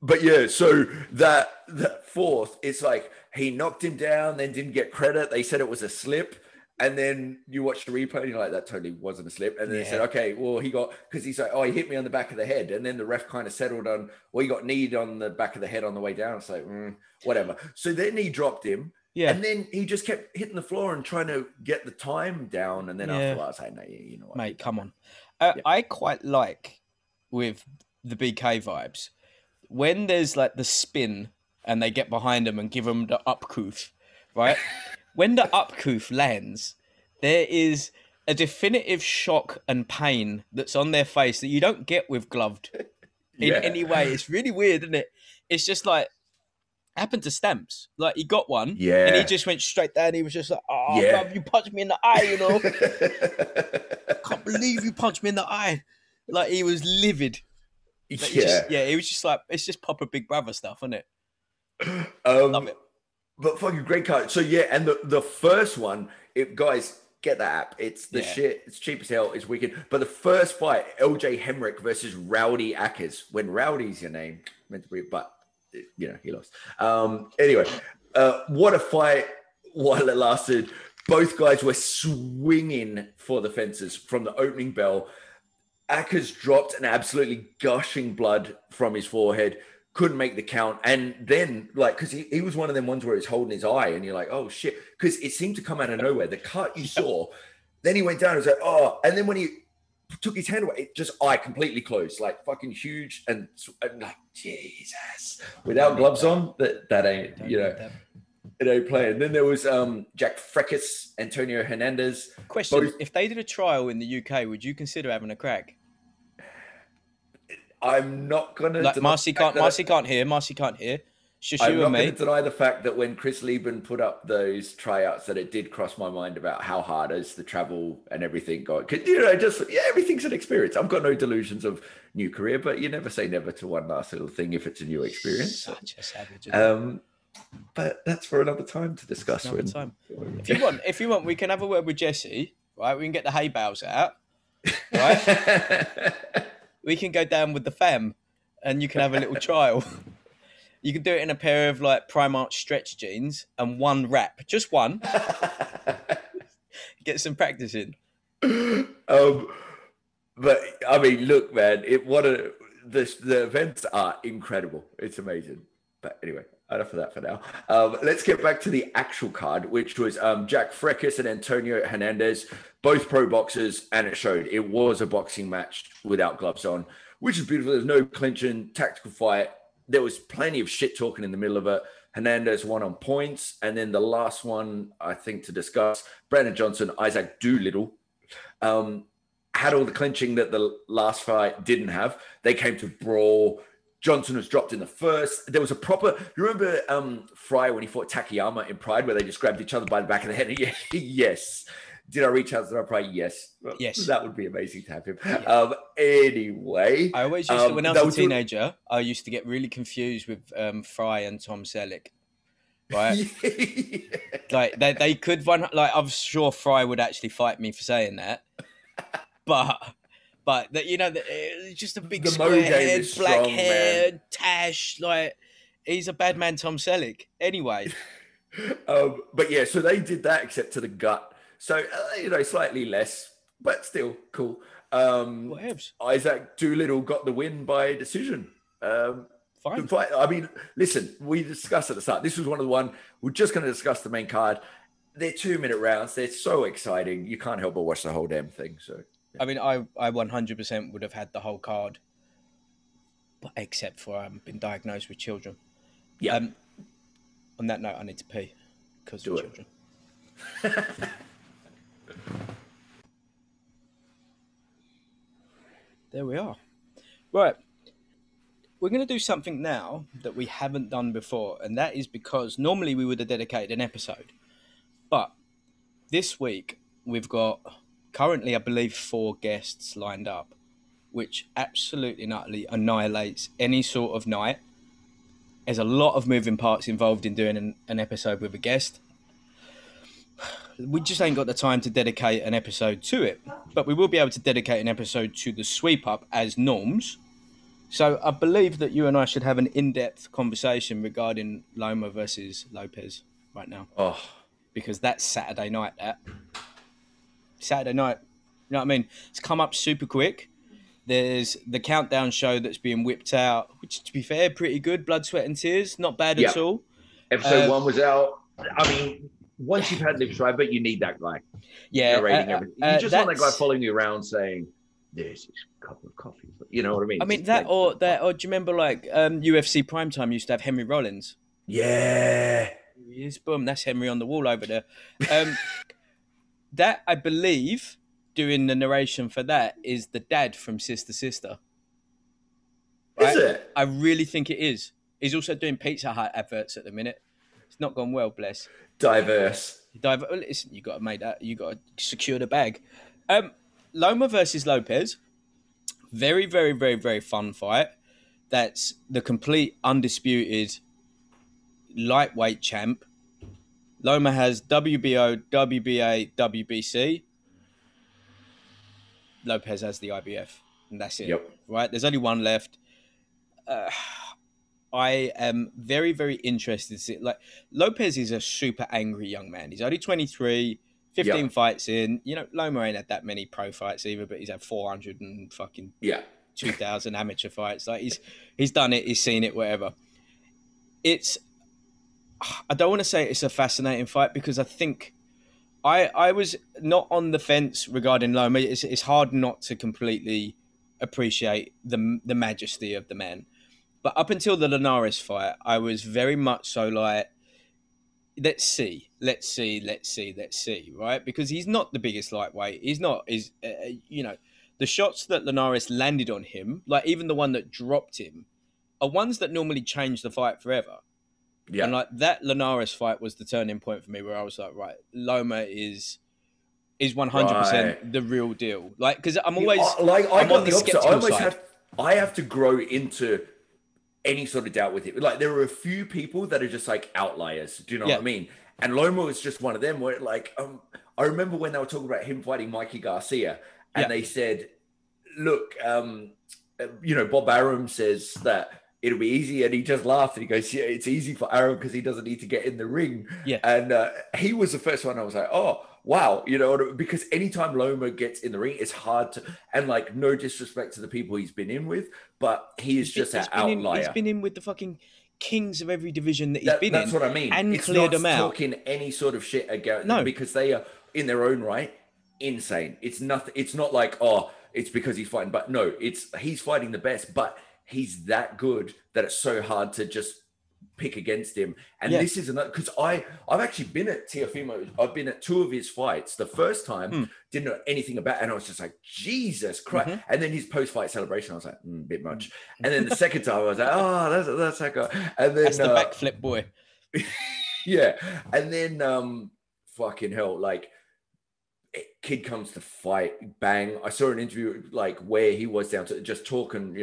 But yeah, so that fourth, it's like he knocked him down, then didn't get credit. They said it was a slip. And then you watch the replay and you're like, that totally wasn't a slip. And then they said, okay, well, because he's like, oh, he hit me on the back of the head. And then the ref kind of settled on, well, he got kneed on the back of the head on the way down. It's like, whatever. So then he dropped him. Yeah. And then he just kept hitting the floor and trying to get the time down. And then after I was like, no, you know what? Mate, come on. I quite like with the BK vibes, when there's like the spin and they get behind him and give him the upcoof, right? When the upcoof lands, there is a definitive shock and pain that's on their face that you don't get with gloved in any way. It's really weird, isn't it? It's just like happened to Stamps. Like he got one, and he just went straight down. He was just like, "Oh, bruv, you punched me in the eye, you know? Can't believe you punched me in the eye." Like he was livid. Like, he was just like, it's just proper Big Brother stuff, isn't it? Love it. But fucking great card. So and the first one, guys, get that app. It's the shit. It's cheap as hell. It's wicked. But the first fight, LJ Hemrick versus Rowdy Ackers. When Rowdy's your name, meant to be, but he lost. Anyway, what a fight! While it lasted, both guys were swinging for the fences from the opening bell. Ackers dropped an absolutely gushing blood from his forehead. Couldn't make the count. And then, because he was one of them ones where he's holding his eye and you're like, oh, shit. Because it seemed to come out of nowhere. The cut you saw, then he went down and was like, oh. And then when he took his hand away, it just eye completely closed, like fucking huge. And like, Jesus. Without gloves on, that ain't, it ain't playing. Then there was Jack Freckus, Antonio Hernandez. Question, if they did a trial in the UK, would you consider having a crack? I'm not gonna. Marcy can't hear. It's just you and me. I'm not going to deny the fact that when Chris Lieben put up those tryouts, that it did cross my mind about how hard is the travel and everything going. Because everything's an experience. I've got no delusions of new career, but you never say never to one last little thing if it's a new experience. Such a savage. But that's for another time to discuss. Another time. If you want, we can have a word with Jesse, right? We can get the hay bales out, right? We can go down with the fam, and you can have a little trial. You can do it in a pair of like Primark stretch jeans and one wrap, just one. Get some practice in. But I mean, look, man, the events are incredible. It's amazing. But anyway, enough of that for now. Let's get back to the actual card, which was Jack Freckus and Antonio Hernandez, both pro boxers, and it showed. It was a boxing match without gloves on, which is beautiful. There's no clinching, tactical fight. There was plenty of shit talking in the middle of it. Hernandez won on points. And then the last one, I think, to discuss, Brandon Johnson, Isaac Doolittle, had all the clinching that the last fight didn't have. They came to brawl. Johnson was dropped in the first. There was a proper... You remember Fry when he fought Takayama in Pride, where they just grabbed each other by the back of the head? Yes. Did I reach out to Fry? Yes. Yes. That would be amazing to have him. Yeah. Anyway... I always used to, when I was a teenager, I used to get really confused with Fry and Tom Selleck. Right? Yeah. Like, they could... I'm sure Fry would actually fight me for saying that. But that, you know, just a big square head, black hair, tash, like he's a bad man, Tom Selleck. Anyway, but yeah, so they did that except to the gut. So slightly less, but still cool. Isaac Doolittle got the win by decision. Fine. I mean, listen, we discussed at the start. This was one of the one we're just going to discuss the main card. They're 2-minute rounds. They're so exciting. You can't help but watch the whole damn thing. So. I mean, I 100% would have had the whole card, but except for I haven't been diagnosed with children. Yeah. On that note, I need to pee because of children. There we are. Right. We're going to do something now that we haven't done before, and that is because normally we would have dedicated an episode. But this week, we've got... currently, I believe 4 guests lined up, which absolutely and utterly annihilates any sort of night. There's a lot of moving parts involved in doing an episode with a guest. We just ain't got the time to dedicate an episode to it, but we will be able to dedicate an episode to the sweep up as norms. So I believe that you and I should have an in-depth conversation regarding Loma versus Lopez right now. Oh, because that's Saturday night, Saturday night. You know what I mean? It's come up super quick. There's the countdown show that's being whipped out, which, to be fair, pretty good. Blood, Sweat and Tears. Not bad at all. Episode 1 was out. I mean, once you've had Liv Schreiber, you need that guy. Yeah. Narrating everything. You just want that guy following you around saying, there's this cup of coffee. You know what I mean? I mean, or do you remember UFC Primetime used to have Henry Rollins? Yeah. Yes, boom. That's Henry on the wall over there. That, I believe, doing the narration for that is the dad from Sister Sister. Right? Is it? I really think it is. He's also doing Pizza Hut adverts at the minute. It's not gone well, bless. Diverse. Listen, you got to make that. You got to secure the bag. Loma versus Lopez. Very, very, very, very fun fight. That's the complete undisputed lightweight champ. Loma has WBO, WBA, WBC. Lopez has the IBF, and that's it. Yep. Right? There's only one left. I am very, very interested to see. Like, Lopez is a super angry young man. He's only 23, 15 fights in. You know, Loma ain't had that many pro fights either, but he's had 400 and fucking 2,000 amateur fights. Like, he's done it, he's seen it, whatever. I don't want to say it's a fascinating fight because I think I was not on the fence regarding Loma. It's hard not to completely appreciate the majesty of the man. But up until the Linares fight, I was very much so like, let's see, right? Because he's not the biggest lightweight. He's not, the shots that Linares landed on him, like even the one that dropped him, are ones that normally change the fight forever. Yeah. And like that Linares fight was the turning point for me where I was like, right, Loma is 100% the real deal. Like, because I'm always I'm on the skeptical side. I have to grow into any sort of doubt with it. Like there are a few people that are just like outliers. Do you know Yeah. what I mean? And Loma was just one of them where like, I remember when they were talking about him fighting Mikey Garcia and they said, look, Bob Arum says that it'll be easy. And he just laughed and he goes, yeah, it's easy for Arum because he doesn't need to get in the ring. Yeah. And he was the first one I was like, oh, wow. Because anytime Loma gets in the ring, it's hard to, and like no disrespect to the people he's been in with, but he is just an outlier. He's been in with the fucking kings of every division that he's been in. That's what I mean. And it's cleared not them out. Talking any sort of shit against No. because they are in their own right insane. It's nothing. It's not like, oh, it's because he's fighting, but no, he's fighting the best, but he's that good that it's so hard to just pick against him. And this is another, because I've actually been at Teofimo. I've been at 2 of his fights. The first time didn't know anything about it, and I was just like, Jesus Christ. And then his post-fight celebration, I was like, a bit much. And then the second time I was like, oh, that's that guy. And then that's the backflip boy. Yeah. And then fucking hell, like kid comes to fight, bang. I saw an interview like where he was down to just talking,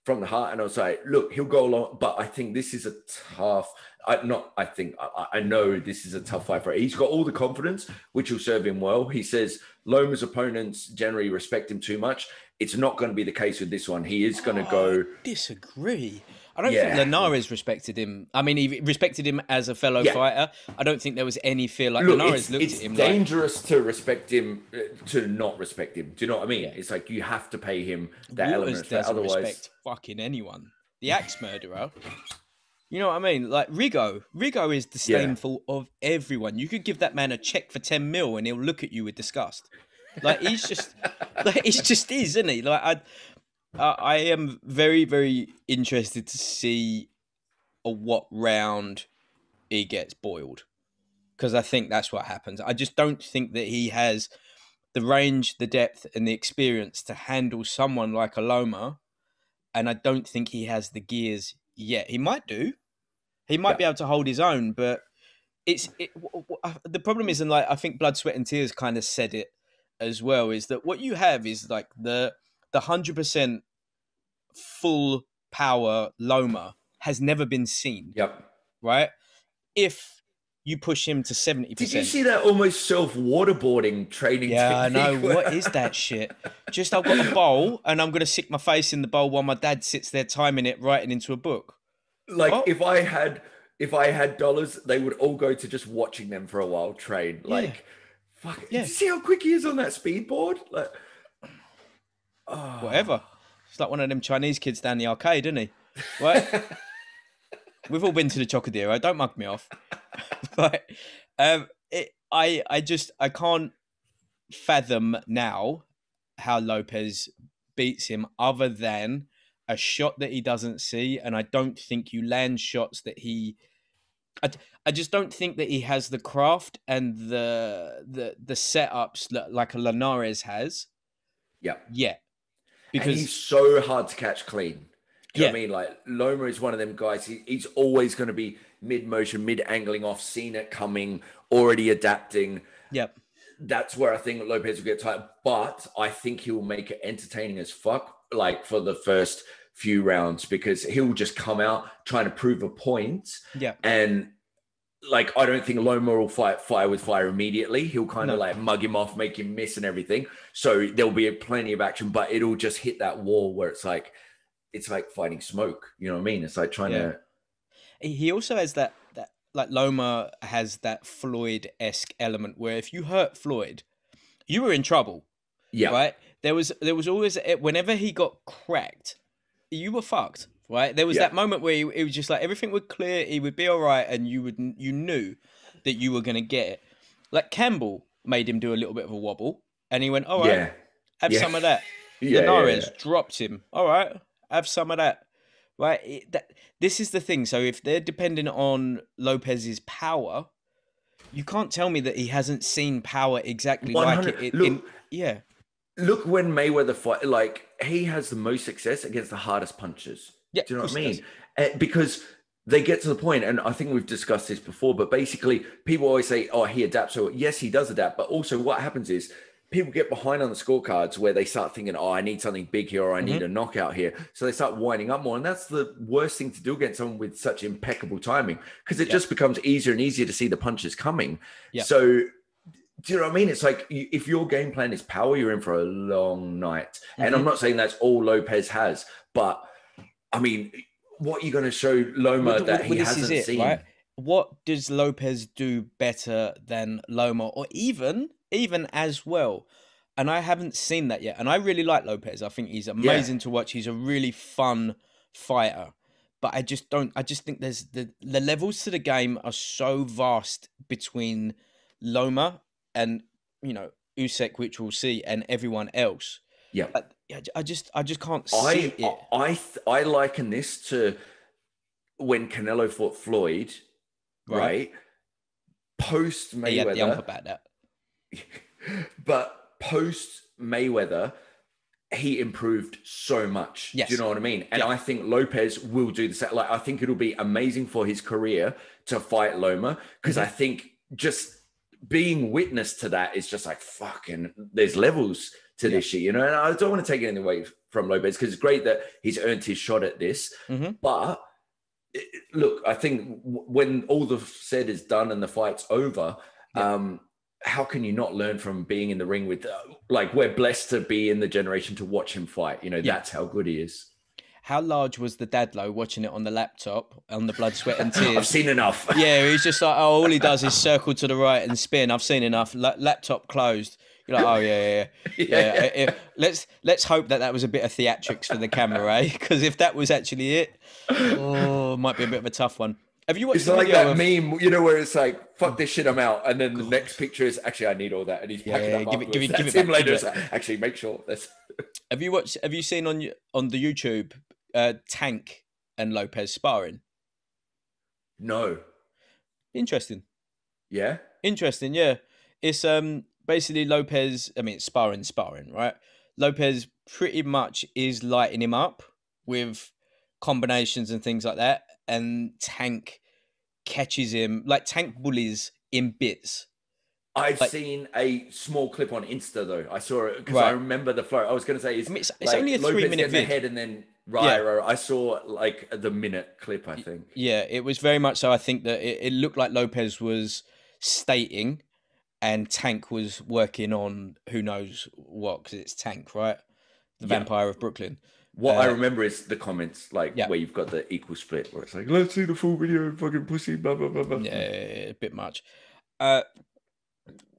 from the heart. And I was like, look, he'll go along, but I think this is a tough, I know this is a tough fight for him. He's got all the confidence, which will serve him well. He says Loma's opponents generally respect him too much. It's not going to be the case with this one. He is going to go. Disagree. I don't think Linares respected him. I mean, he respected him as a fellow fighter. I don't think there was any fear. Like Linares looked at him. It's dangerous to respect him, to not respect him. Do you know what I mean? Yeah. It's like you have to pay him that element. Otherwise, respect fucking anyone. The axe murderer. You know what I mean? Like Rigo is disdainful of everyone. You could give that man a check for 10 mil and he'll look at you with disgust. Like he's just, isn't he? Like I am very, very interested to see what round he gets boiled, because I think that's what happens. I just don't think that he has the range, the depth, and the experience to handle someone like a Loma, and I don't think he has the gears yet. He might do. He might be able to hold his own, but the problem is, and like I think Blood, Sweat, and Tears kind of said it as well, is that what you have is like the 100% full power Loma has never been seen. Yep. Right? If you push him to 70%. Did you see that almost self-waterboarding training technique? I know. What is that shit? Just I've got a bowl and I'm going to stick my face in the bowl while my dad sits there timing it, writing into a book. Like if I had dollars, they would all go to just watching them for a while train. Like, fuck. Did you see how quick he is on that speedboard? Like, whatever. It's like one of them Chinese kids down the arcade, isn't he? Right? We've all been to the Chocodero. Don't mug me off. But I can't fathom now how Lopez beats him other than a shot that he doesn't see, and I don't think you land shots that he. I just don't think that he has the craft and the setups like a Linares has. Yeah. Yeah. Because and he's so hard to catch clean. Do you know what I mean? Like Loma is one of them guys. He's always going to be mid-motion, mid-angling off, seen it coming, already adapting. Yep. That's where I think Lopez will get tight. But I think he will make it entertaining as fuck, like for the first few rounds, because he'll just come out trying to prove a point. Yeah. And like, I don't think Loma will fight fire with fire immediately. He'll kind of like mug him off, make him miss and everything. So there'll be plenty of action, but it'll just hit that wall where it's like fighting smoke. You know what I mean? It's like trying to. He also has that like Loma has that Floyd-esque element where if you hurt Floyd, you were in trouble. Yeah. Right? There was always, whenever he got cracked, you were fucked. Right? There was that moment where it was just like everything would clear, he would be all right, and you knew that you were going to get it. Like Campbell made him do a little bit of a wobble, and he went, all right, have some of that. Linares dropped him. All right, have some of that. Right? This is the thing. So if they're dependent on Lopez's power, you can't tell me that he hasn't seen power exactly like it. Look when Mayweather fight, like he has the most success against the hardest punches. Yeah, do you know what I mean? Because they get to the point, and I think we've discussed this before, but basically people always say, oh, he adapts. So yes, he does adapt. But also what happens is people get behind on the scorecards where they start thinking, oh, I need something big here, or I need a knockout here. So they start winding up more. And that's the worst thing to do against someone with such impeccable timing, because it just becomes easier and easier to see the punches coming. So do you know what I mean? It's like, if your game plan is power, you're in for a long night. And I'm not saying that's all Lopez has, but I mean, what are you going to show Loma that he hasn't seen? Right? What does Lopez do better than Loma, or even as well? And I haven't seen that yet. And I really like Lopez. I think he's amazing to watch. He's a really fun fighter. But I just think there's the levels to the game are so vast between Loma and, you know, Usyk, which we'll see, and everyone else. Yeah. I just can't see it. I liken this to when Canelo fought Floyd, right? Post Mayweather. He had the ump about that. But post Mayweather, he improved so much. Yes. Do you know what I mean? And I think Lopez will do the same. Like, I think it'll be amazing for his career to fight Loma, because I think just being witness to that is just like, fucking, there's levels to this shit, you know? And I don't want to take anything away from Lopez, because it's great that he's earned his shot at this. But look, I think when all the said is done and the fight's over, how can you not learn from being in the ring with, like, we're blessed to be in the generation to watch him fight. You know, that's how good he is. How large was the Dadlow watching it on the laptop, on the blood, sweat and tears? I've seen enough. Yeah, he's just like, oh, all he does is circle to the right and spin. I've seen enough. Laptop closed. You're like, oh, yeah. Let's hope that was a bit of theatrics for the camera, eh? Because if that was actually it, it might be a bit of a tough one. Have you watched? It's like that meme, you know, where it's like, "Fuck this shit, I'm out," and then the next picture is, "Actually, I need all that," and he's packing up. Give it back later. Actually, make sure. Have you seen on the YouTube Tank and Lopez sparring? No. Interesting. Yeah. Interesting. Yeah. It's basically Lopez. I mean, it's sparring, right? Lopez pretty much is lighting him up with combinations and things like that, and Tank catches him, like, Tank bullies in bits. I've seen a small clip on Insta though. I saw it because I remember the flow. I was going to say, it's like only a 3-minute vid. Head and then I saw like the minute clip, I think. Yeah, it was very much so. I think that it looked like Lopez was stating and Tank was working on who knows what, because it's Tank, right? The Vampire of Brooklyn. What I remember is the comments, like, where you've got the equal split, where it's like, let's see the full video, fucking pussy, blah, blah, blah, blah. Yeah, a bit much.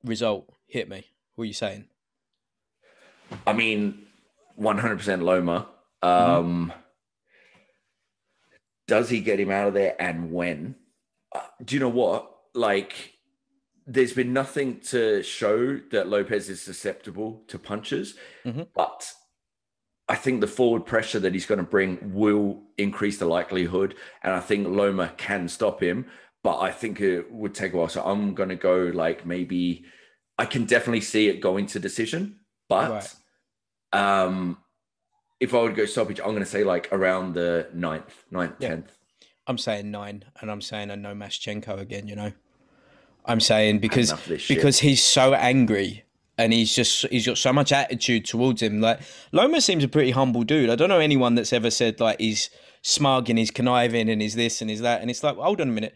Result, hit me. What are you saying? I mean, 100% Loma. Does he get him out of there, and when? Do you know what? Like, there's been nothing to show that Lopez is susceptible to punches, but I think the forward pressure that he's going to bring will increase the likelihood. And I think Loma can stop him, but I think it would take a while. So I'm going to go, like, maybe I can definitely see it going to decision, but if I would go stoppage, I'm going to say like around the 9th, 10th. I'm saying 9, and I'm saying a no Maschenko again, you know. I'm saying because he's so angry. And he's got so much attitude towards him. Like, Loma seems a pretty humble dude. I don't know anyone that's ever said, like, he's smug and he's conniving and he's this and he's that. And it's like, well, hold on a minute.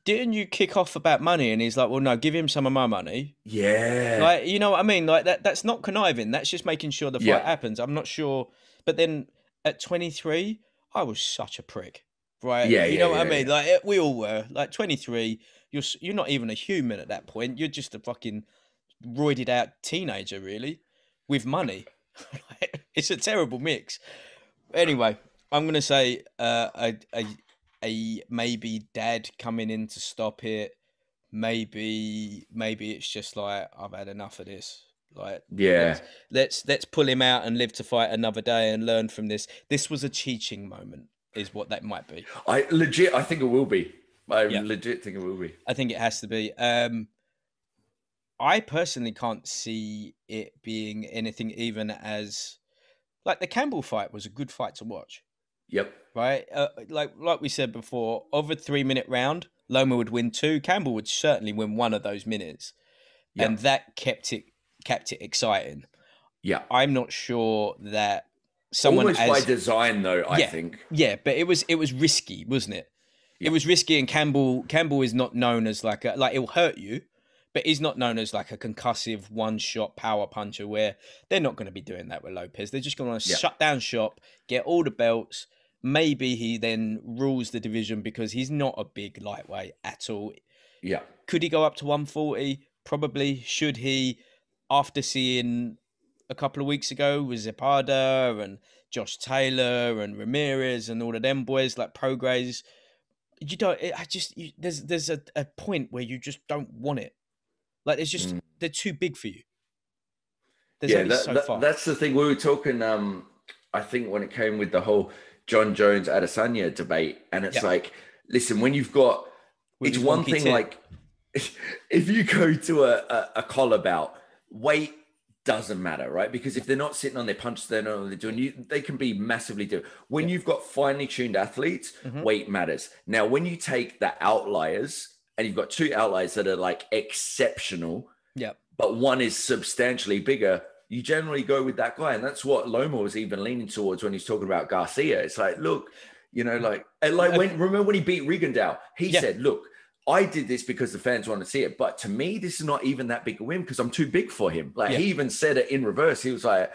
Didn't you kick off about money? And he's like, well, no, give him some of my money. Yeah. Like, you know what I mean? Like, that's not conniving. That's just making sure the fight happens. I'm not sure. But then at 23, I was such a prick, right? Yeah, you know what I mean? Like, we all were. Like, 23, you're not even a human at that point. You're just a fucking roided out teenager, really, with money. It's a terrible mix. Anyway, I'm gonna say a maybe dad coming in to stop it. Maybe it's just like, I've had enough of this. Like, let's pull him out and live to fight another day and learn from this. This was a teaching moment, is what that might be. I think it will be. I legit think it will be. I think it has to be. I personally can't see it being anything even as, like, the Campbell fight was a good fight to watch. Yep. Right? Like we said before, of a 3-minute round, Loma would win 2. Campbell would certainly win 1 of those minutes. Yep. And that kept it kept it exciting. Yeah. I'm not sure that someone almost by design, though. I think. Yeah, but it was risky, wasn't it? Yeah. It was risky, and Campbell is not known as like it'll hurt you, but he's not known as like a concussive one-shot power puncher where they're not going to be doing that with Lopez. They're just going to shut down shop, get all the belts. Maybe he then rules the division because he's not a big lightweight at all. Yeah. Could he go up to 140? Probably. Should he? After seeing a couple of weeks ago with Zapada and Josh Taylor and Ramirez and all of them boys like Prograis, you don't. There's a point where you just don't want it. Like it's just they're too big for you. There's that's the thing we were talking. I think when it came with the whole John Jones Adesanya debate, and it's like, listen, when you've got, it's one thing like if you go to a collar bout, weight doesn't matter, right? Because if they're not sitting on their punch, they're not they're doing. They can be massively different. When you've got finely tuned athletes, weight matters. Now, when you take the outliers, and you've got two outliers that are like exceptional, but one is substantially bigger, you generally go with that guy. And that's what Loma was even leaning towards when he's talking about Garcia. It's like, look, you know, remember when he beat Rigondeaux, he said, look, I did this because the fans want to see it. But to me, this is not even that big a win because I'm too big for him. Like he even said it in reverse. He was like,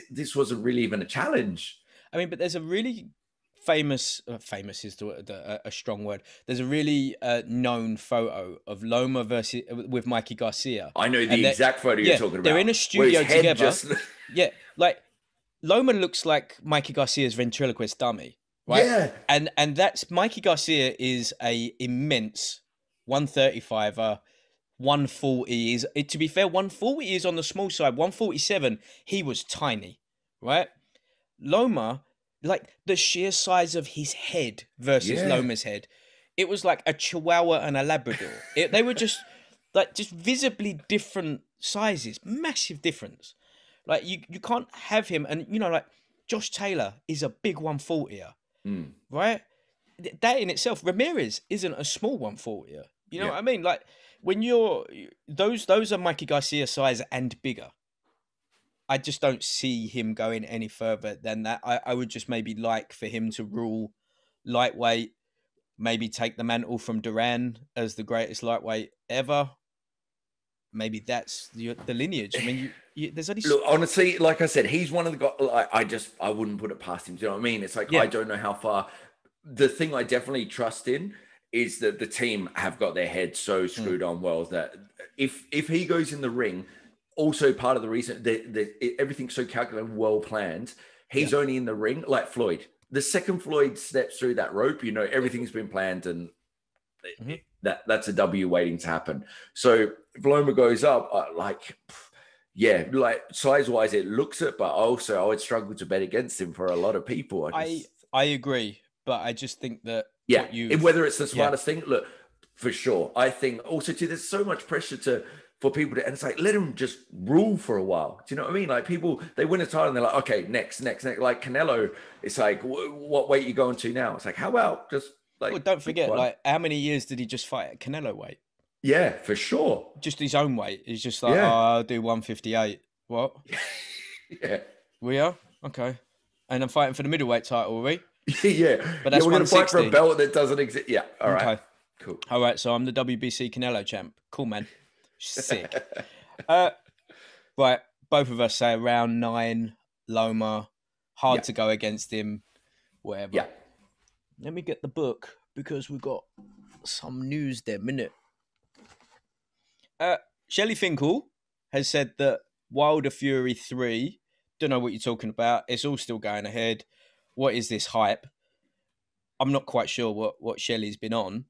this wasn't really even a challenge. I mean, but there's a really famous is a strong word. There's a really known photo of Loma with Mikey Garcia. I know the exact photo you're talking about. They're in a studio together. Like Loma looks like Mikey Garcia's ventriloquist dummy, right? Yeah. And that's Mikey Garcia is a immense 135er. 140 is, to be fair, 140 is on the small side. 147, he was tiny, right? Loma, like the sheer size of his head versus Loma's head, it was like a Chihuahua and a Labrador. They were just visibly different sizes, massive difference. Like you can't have him, and you know, like Josh Taylor is a big 140er, right? That in itself, Ramirez isn't a small 140er. You know what I mean? Like when you're those are Mikey Garcia size and bigger. I just don't see him going any further than that. I would just maybe like for him to rule lightweight, maybe take the mantle from Duran as the greatest lightweight ever. Maybe that's the lineage. I mean, there's only... Look, honestly, like I said, he's one of the guys, like, I wouldn't put it past him. Do you know what I mean? It's like, I don't know how far. The thing I definitely trust in is that the team have got their heads so screwed on well that if he goes in the ring, also part of the reason that everything's so calculated, well planned, he's only in the ring like Floyd. The second Floyd steps through that rope, you know, everything's been planned and that's a W waiting to happen. So if Loma goes up, like size-wise, it looks it, but also I would struggle to bet against him for a lot of people. I agree, but I just think that whether it's the smartest thing, look, for sure. I think also too, there's so much pressure for people to, and it's like, let them just rule for a while. Do you know what I mean? Like people, they win a title and they're like, okay, next. Like Canelo, it's like, what weight you going to now? It's like, how about just like, well, don't forget, like how many years did he just fight at Canelo weight? Yeah, for sure. Just his own weight. He's just like, I'll do 158. What? We are? Okay. And I'm fighting for the middleweight title, are we? But that's we're going to fight for a belt that doesn't exist. Yeah. All right. Okay. Cool. All right. So I'm the WBC Canelo champ. Cool, man. Sick. Right. Both of us say around 9, Loma. Hard to go against him. Whatever. Yeah. Let me get the book because we've got some news there, minute. Shelley Finkel has said that Wilder Fury 3, don't know what you're talking about. It's all still going ahead. What is this hype? I'm not quite sure what Shelley's been on.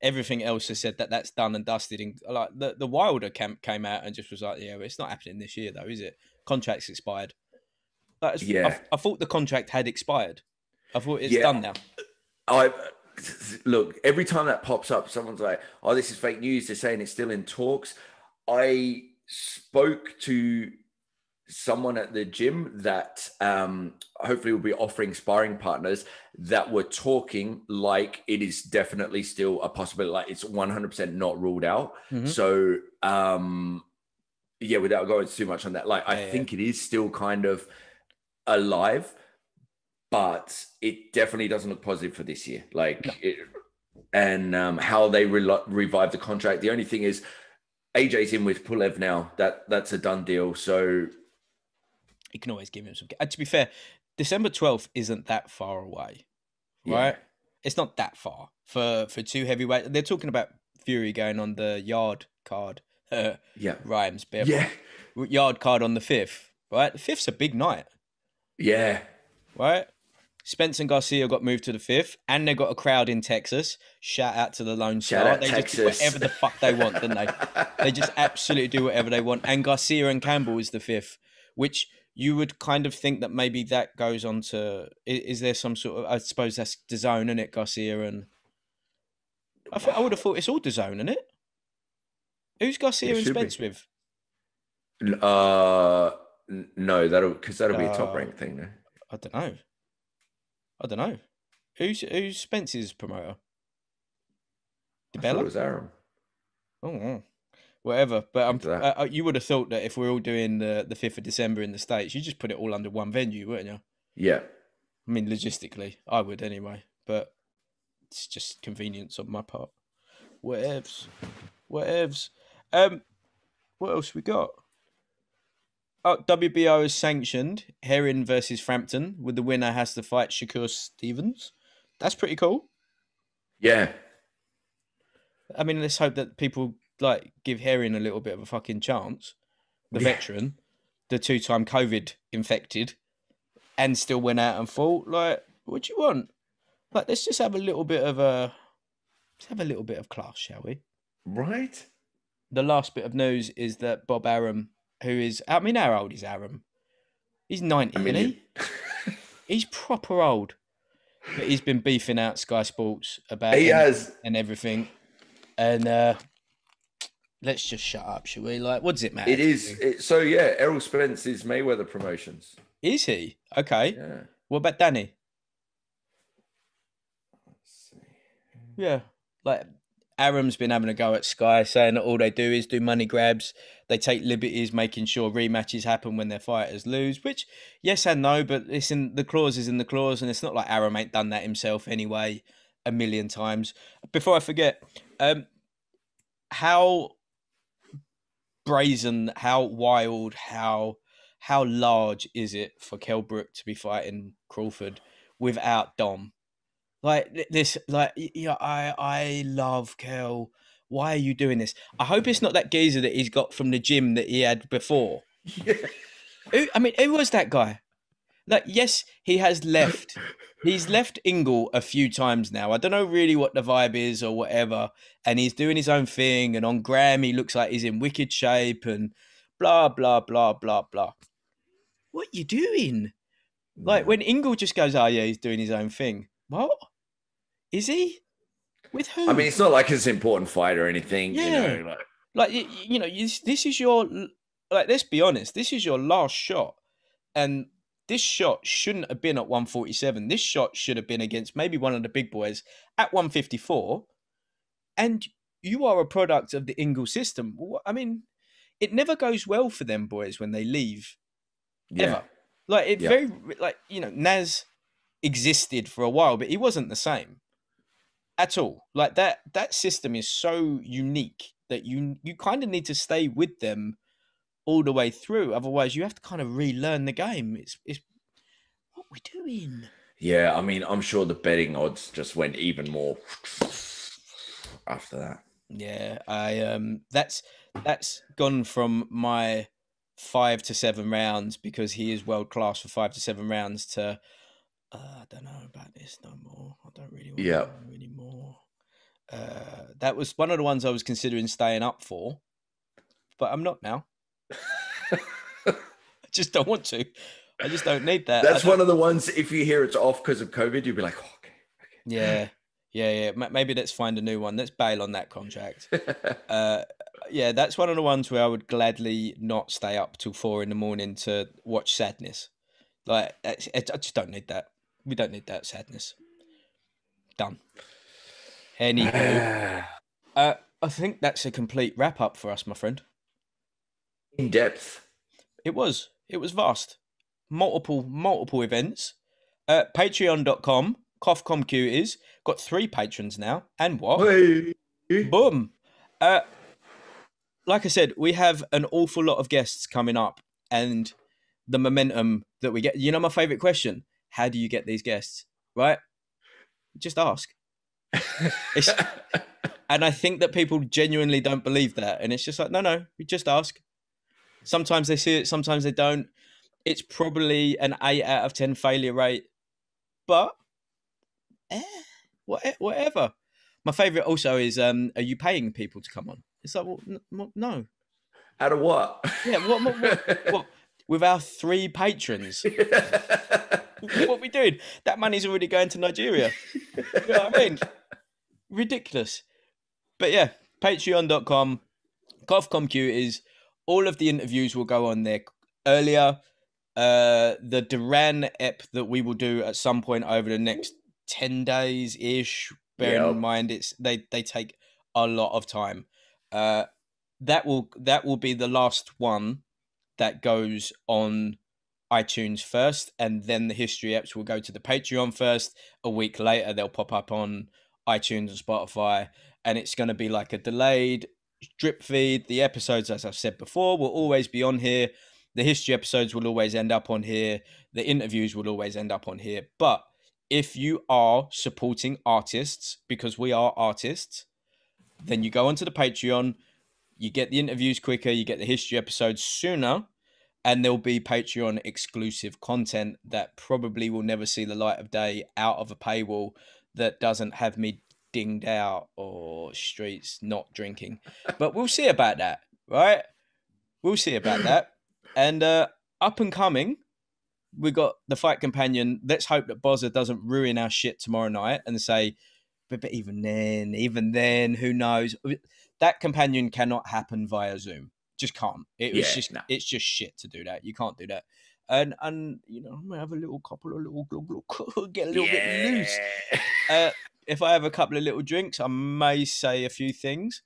Everything else has said that that's done and dusted. And like the Wilder camp came out and just was like, yeah, it's not happening this year though, is it? Contract's expired. I thought the contract had expired. I thought it's done now. Look, every time that pops up, someone's like, oh, this is fake news. They're saying it's still in talks. I spoke to someone at the gym that hopefully will be offering sparring partners that were talking like it is definitely still a possibility. Like it's 100% not ruled out. So yeah, without going too much on that, like I Yeah. think it is still kind of alive, but it definitely doesn't look positive for this year. No. And how they revive the contract. The only thing is, AJ's in with Pulev now. That's a done deal. So You can always give him some. To be fair, December 12th isn't that far away, right? yeah, It's not that far for two heavyweight. They're talking about Fury going on the yard card. yeah, Rhymes, but yeah, yard card on the 5th, right? The 5th's a big night, yeah. right? Spence and Garcia got moved to the 5th, and they got a crowd in Texas. Shout out to the Lone Shout Star. out They Texas. just do whatever the fuck they want, don't they? They just absolutely do whatever they want. And Garcia and Campbell is the 5th, which you would kind of think that maybe that goes on to. Is there some sort of? I suppose that's DAZN, isn't it? Garcia and I would have thought it's all DAZN, isn't it? Who's Garcia It and should be. Spence with? No, that'll be a top rank thing. No? I don't know. Who's Spence's promoter? I thought DeBella? it was Aram. Oh, whatever. But Into that. you would have thought that if we're all doing the 5th of December in the States, you just put it all under one venue, wouldn't you? Yeah. I mean, logistically, I would anyway. But it's just convenience on my part. Whatevs. What else we got? Oh, WBO has sanctioned Herring versus Frampton, with the winner has to fight Shakur Stevens. That's pretty cool. Yeah. I mean, let's hope that people like give Herring a little bit of a fucking chance. The veteran, the 2-time COVID infected, and still went out and fought. Like, what do you want? Like, let's just have a little bit of class, shall we? Right. The last bit of news is that Bob Arum, who is, I mean, how old is Arum? He's 90, isn't he? He's proper old. But he's been beefing out Sky Sports about and everything. And let's just shut up, shall we? Like, what does it matter? It is. So, yeah, Errol Spence is Mayweather Promotions. Is he? Okay. Yeah. What about Danny? Let's see. Yeah. Like, Arum's been having a go at Sky, saying that all they do is do money grabs. They take liberties, making sure rematches happen when their fighters lose, which, yes and no, but listen, the clause is in the clause, and it's not like Arum ain't done that himself anyway a million times. Before I forget, how brazen, how wild, how large is it for Kell Brook to be fighting Crawford without Dom? Like this, like, yeah, I love Kell. Why are you doing this? I hope it's not that geezer that he's got from the gym that he had before. Yeah. Who was that guy? Like, yes, he has left. He's left Ingle a few times now. I don't know really what the vibe is or whatever. And he's doing his own thing. And on Graham, he looks like he's in wicked shape and blah, blah, blah, blah, blah. What you doing? Like, when Ingle just goes, oh, yeah, he's doing his own thing. What? Is he? With who? I mean, it's not like it's an important fight or anything. Yeah. You know, this is your, like, let's be honest, this is your last shot. And this shot shouldn't have been at 147. This shot should have been against maybe one of the big boys at 154. And you are a product of the Ingle system. I mean, it never goes well for them boys when they leave. yeah. Ever. Like, very, like, Naz existed for a while, but he wasn't the same at all. Like, that system is so unique that you kind of need to stay with them all the way through. Otherwise, you have to kind of relearn the game. It's what we doing. Yeah, I mean, I'm sure the betting odds just went even more after that. Yeah, that's gone from my 5 to 7 rounds because he is world class for 5 to 7 rounds to I don't know about this no more. I don't really want to know anymore. That was one of the ones I was considering staying up for, but I'm not now. I just don't want to. I just don't need that. That's one of the ones, if you hear it's off because of COVID, you'll be like, oh, okay. Yeah. Maybe let's find a new one. Let's bail on that contract. Yeah, that's one of the ones where I would gladly not stay up till 4 a.m. to watch sadness. Like, I just don't need that. We don't need that sadness. Done. Anywho, I think that's a complete wrap up for us, my friend. In depth. It was vast. Multiple events. Patreon.com, Coffcom Cuties, got 3 patrons now. And what? Hey. Boom. Like I said, we have an awful lot of guests coming up, and the momentum that we get. You know, my favorite question: how do you get these guests? Right? Just ask. And I think that people genuinely don't believe that, and it's just like, no, you just ask. Sometimes they see it, sometimes they don't. It's probably an 8 out of 10 failure rate, but whatever. My favorite also is, are you paying people to come on? It's like, well, no. Out of what? Yeah, what? With our 3 patrons. What are we doing? That money's already going to Nigeria. You know what I mean? Ridiculous. But yeah, patreon.com, Coffcom Cuties. All of the interviews will go on there earlier. The Duran ep that we will do at some point over the next 10 days ish. Bearing in mind they take a lot of time. That will be the last one that goes on iTunes first, and then the history apps will go to the Patreon first. A week later, they'll pop up on iTunes and Spotify, and it's going to be like a delayed drip feed. The episodes, as I've said before, will always be on here. The history episodes will always end up on here. The interviews will always end up on here. But if you are supporting artists, because we are artists, then you go onto the Patreon, you get the interviews quicker, you get the history episodes sooner, and there'll be Patreon exclusive content that probably will never see the light of day out of a paywall that doesn't have me dinged out or streets not drinking. But we'll see about that, right? We'll see about that. And up and coming, we got the Fight Companion. Let's hope that Bozza doesn't ruin our shit tomorrow night and say, but even then, who knows? That companion cannot happen via Zoom. Just can't. It's just shit to do that. You can't do that. And you know, I'm gonna have a couple of little get a little bit loose. If I have a couple of little drinks, I may say a few things,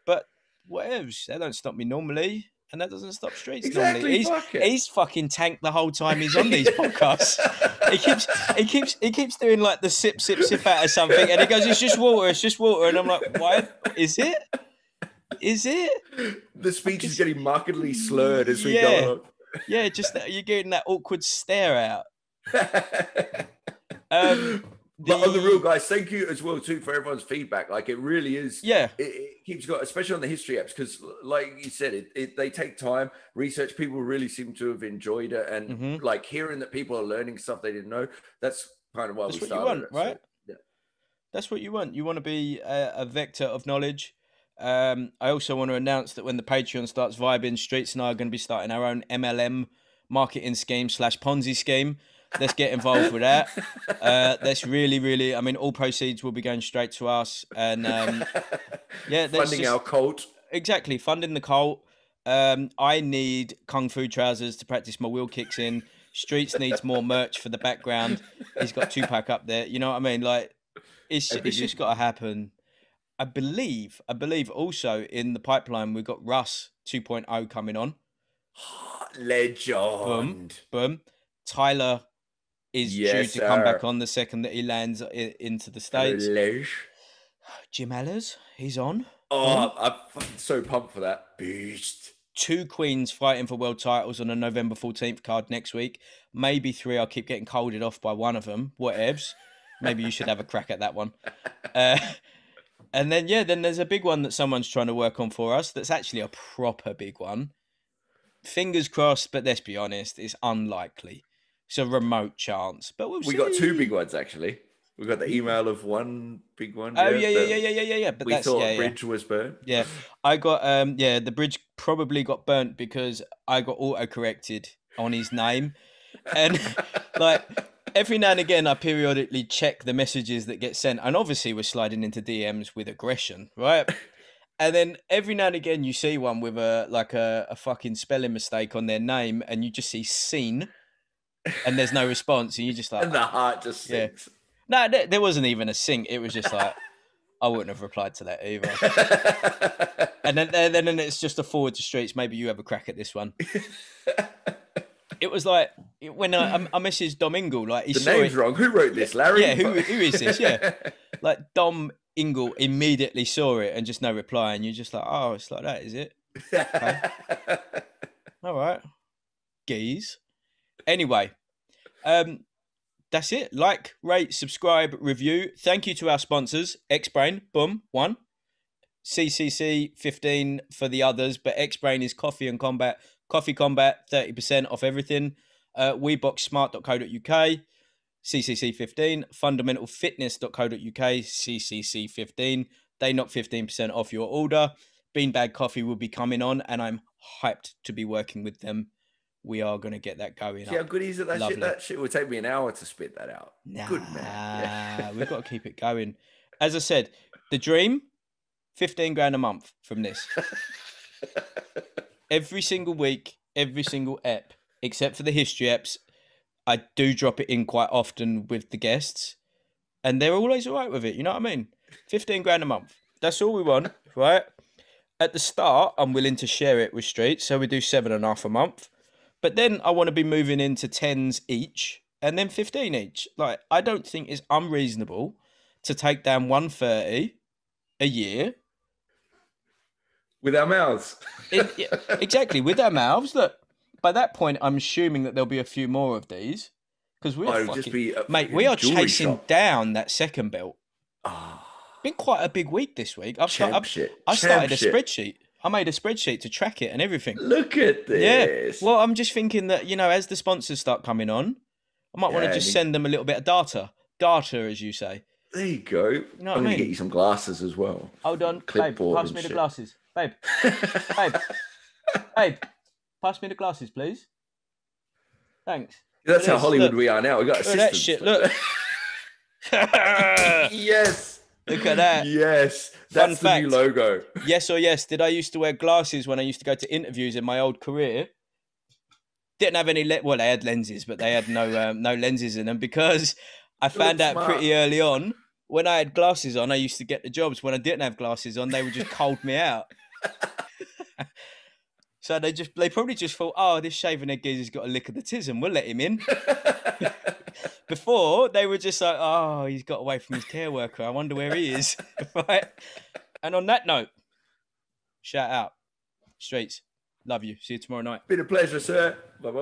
but whatever. That don't stop me normally, and that doesn't stop Streets normally. He's fucking tanked the whole time he's on these podcasts. He keeps doing like the sip out of something, and he goes, "It's just water," and I'm like, "What is it? Is it?" The speech is getting markedly slurred as we go on. Yeah, just that you're getting that awkward stare out. But on the real, guys, thank you as well too for everyone's feedback. Like, it really is. Yeah, it keeps going, especially on the history apps, because like you said, they take time. Research people really seem to have enjoyed it, and like hearing that people are learning stuff they didn't know. That's kind of why we started it, right? So, yeah. That's what you want. You want to be a vector of knowledge. I also want to announce that when the Patreon starts vibing, Streets and I are going to be starting our own MLM marketing scheme / Ponzi scheme. Let's get involved with that. That's really, I mean, all proceeds will be going straight to us. And funding our cult. Exactly, funding the cult. I need Kung Fu trousers to practice my wheel kicks in. Streets needs more merch for the background. He's got Tupac up there. You know what I mean? Like, it's just got to happen. I believe also in the pipeline, we've got Russ 2.0 coming on. Legend. Boom. Tyler is due to come back on the second that he lands into the States. Jim Ellers, he's on. Oh, I'm so pumped for that. Beast. 2 queens fighting for world titles on a November 14th card next week. Maybe 3. I'll keep getting colded off by one of them. Whatevs. Maybe you should have a crack at that one. And then, then there's a big one that someone's trying to work on for us. That's actually a proper big one. Fingers crossed, but let's be honest, it's unlikely. It's a remote chance, but we'll see. We got 2 big ones, actually. We got the email of one big one. Oh, yeah. But we thought bridge was burnt. Yeah. I got, the bridge probably got burnt because I got auto-corrected on his name. And, like, every now and again, I periodically check the messages that get sent. And obviously, we're sliding into DMs with aggression, right? And then every now and again, you see one with a fucking spelling mistake on their name, and you just see "seen," and there's no response, and you just like, and the heart just sinks. No, there wasn't even a sink. It was just like, I wouldn't have replied to that either. And then it's just a forward to Streets. Maybe you have a crack at this one. It was like when I messaged Dom Ingle, like he the saw name's it. wrong. Who wrote this, Larry? Yeah, who is this? Yeah, like Dom Ingle immediately saw it and just no reply, and you're just like, oh, it's like that, is it? Okay. All right, geez. Anyway, that's it. Like, rate, subscribe, review. Thank you to our sponsors, X-Brain, boom, 1. C&CC 15 for the others, but X-Brain is Coffee Combat, 30% off everything. WeBoxSmart.co.uk, C&CC 15, FundamentalFitness.co.uk, C&CC 15. They knock 15% off your order. Beanbag Coffee will be coming on, and I'm hyped to be working with them. We are going to get that going. See how good is it? That shit, that shit would take me an hour to spit that out. Nah, good man. Yeah. We've got to keep it going. As I said, the dream, 15 grand a month from this. Every single week, every single ep, except for the history eps, I do drop it in quite often with the guests, and they're always all right with it. You know what I mean? 15 grand a month. That's all we want, right? At the start, I'm willing to share it with Streets, so we do 7.5 a month. But then I want to be moving into 10s each and then 15 each. Like, I don't think it's unreasonable to take down 130 a year. With our mouths. Exactly, with our mouths. Look, by that point, I'm assuming that there'll be a few more of these. Because we're mate, we are chasing down that second belt. Oh. Been quite a big week this week. I started a spreadsheet. I made a spreadsheet to track it and everything. Look at this. Yeah. Well, I'm just thinking that, you know, as the sponsors start coming on, I might want to just send them a little bit of data. Data, as you say. There you go. You know I'm going to get you some glasses as well. Hold on. Babe, pass me the glasses. Babe. Babe, pass me the glasses, please. Thanks. That's how Hollywood we are now. We got assistants. That shit, look. Yes. Look at that. Yes. That's the new logo. Yes or yes. Did I used to wear glasses when I used to go to interviews in my old career? Didn't have any, well, they had lenses, but they had no lenses in them because I found out pretty early on when I had glasses on, I used to get the jobs. When I didn't have glasses on, they would just cold me out. So they probably just thought, oh, this shaving head geezer's got a lick of the tism. We'll let him in. Before, they were just like, oh, he's got away from his care worker. I wonder where he is. Right? And on that note, shout out. Streets. Love you. See you tomorrow night. Been a pleasure, sir. Bye-bye.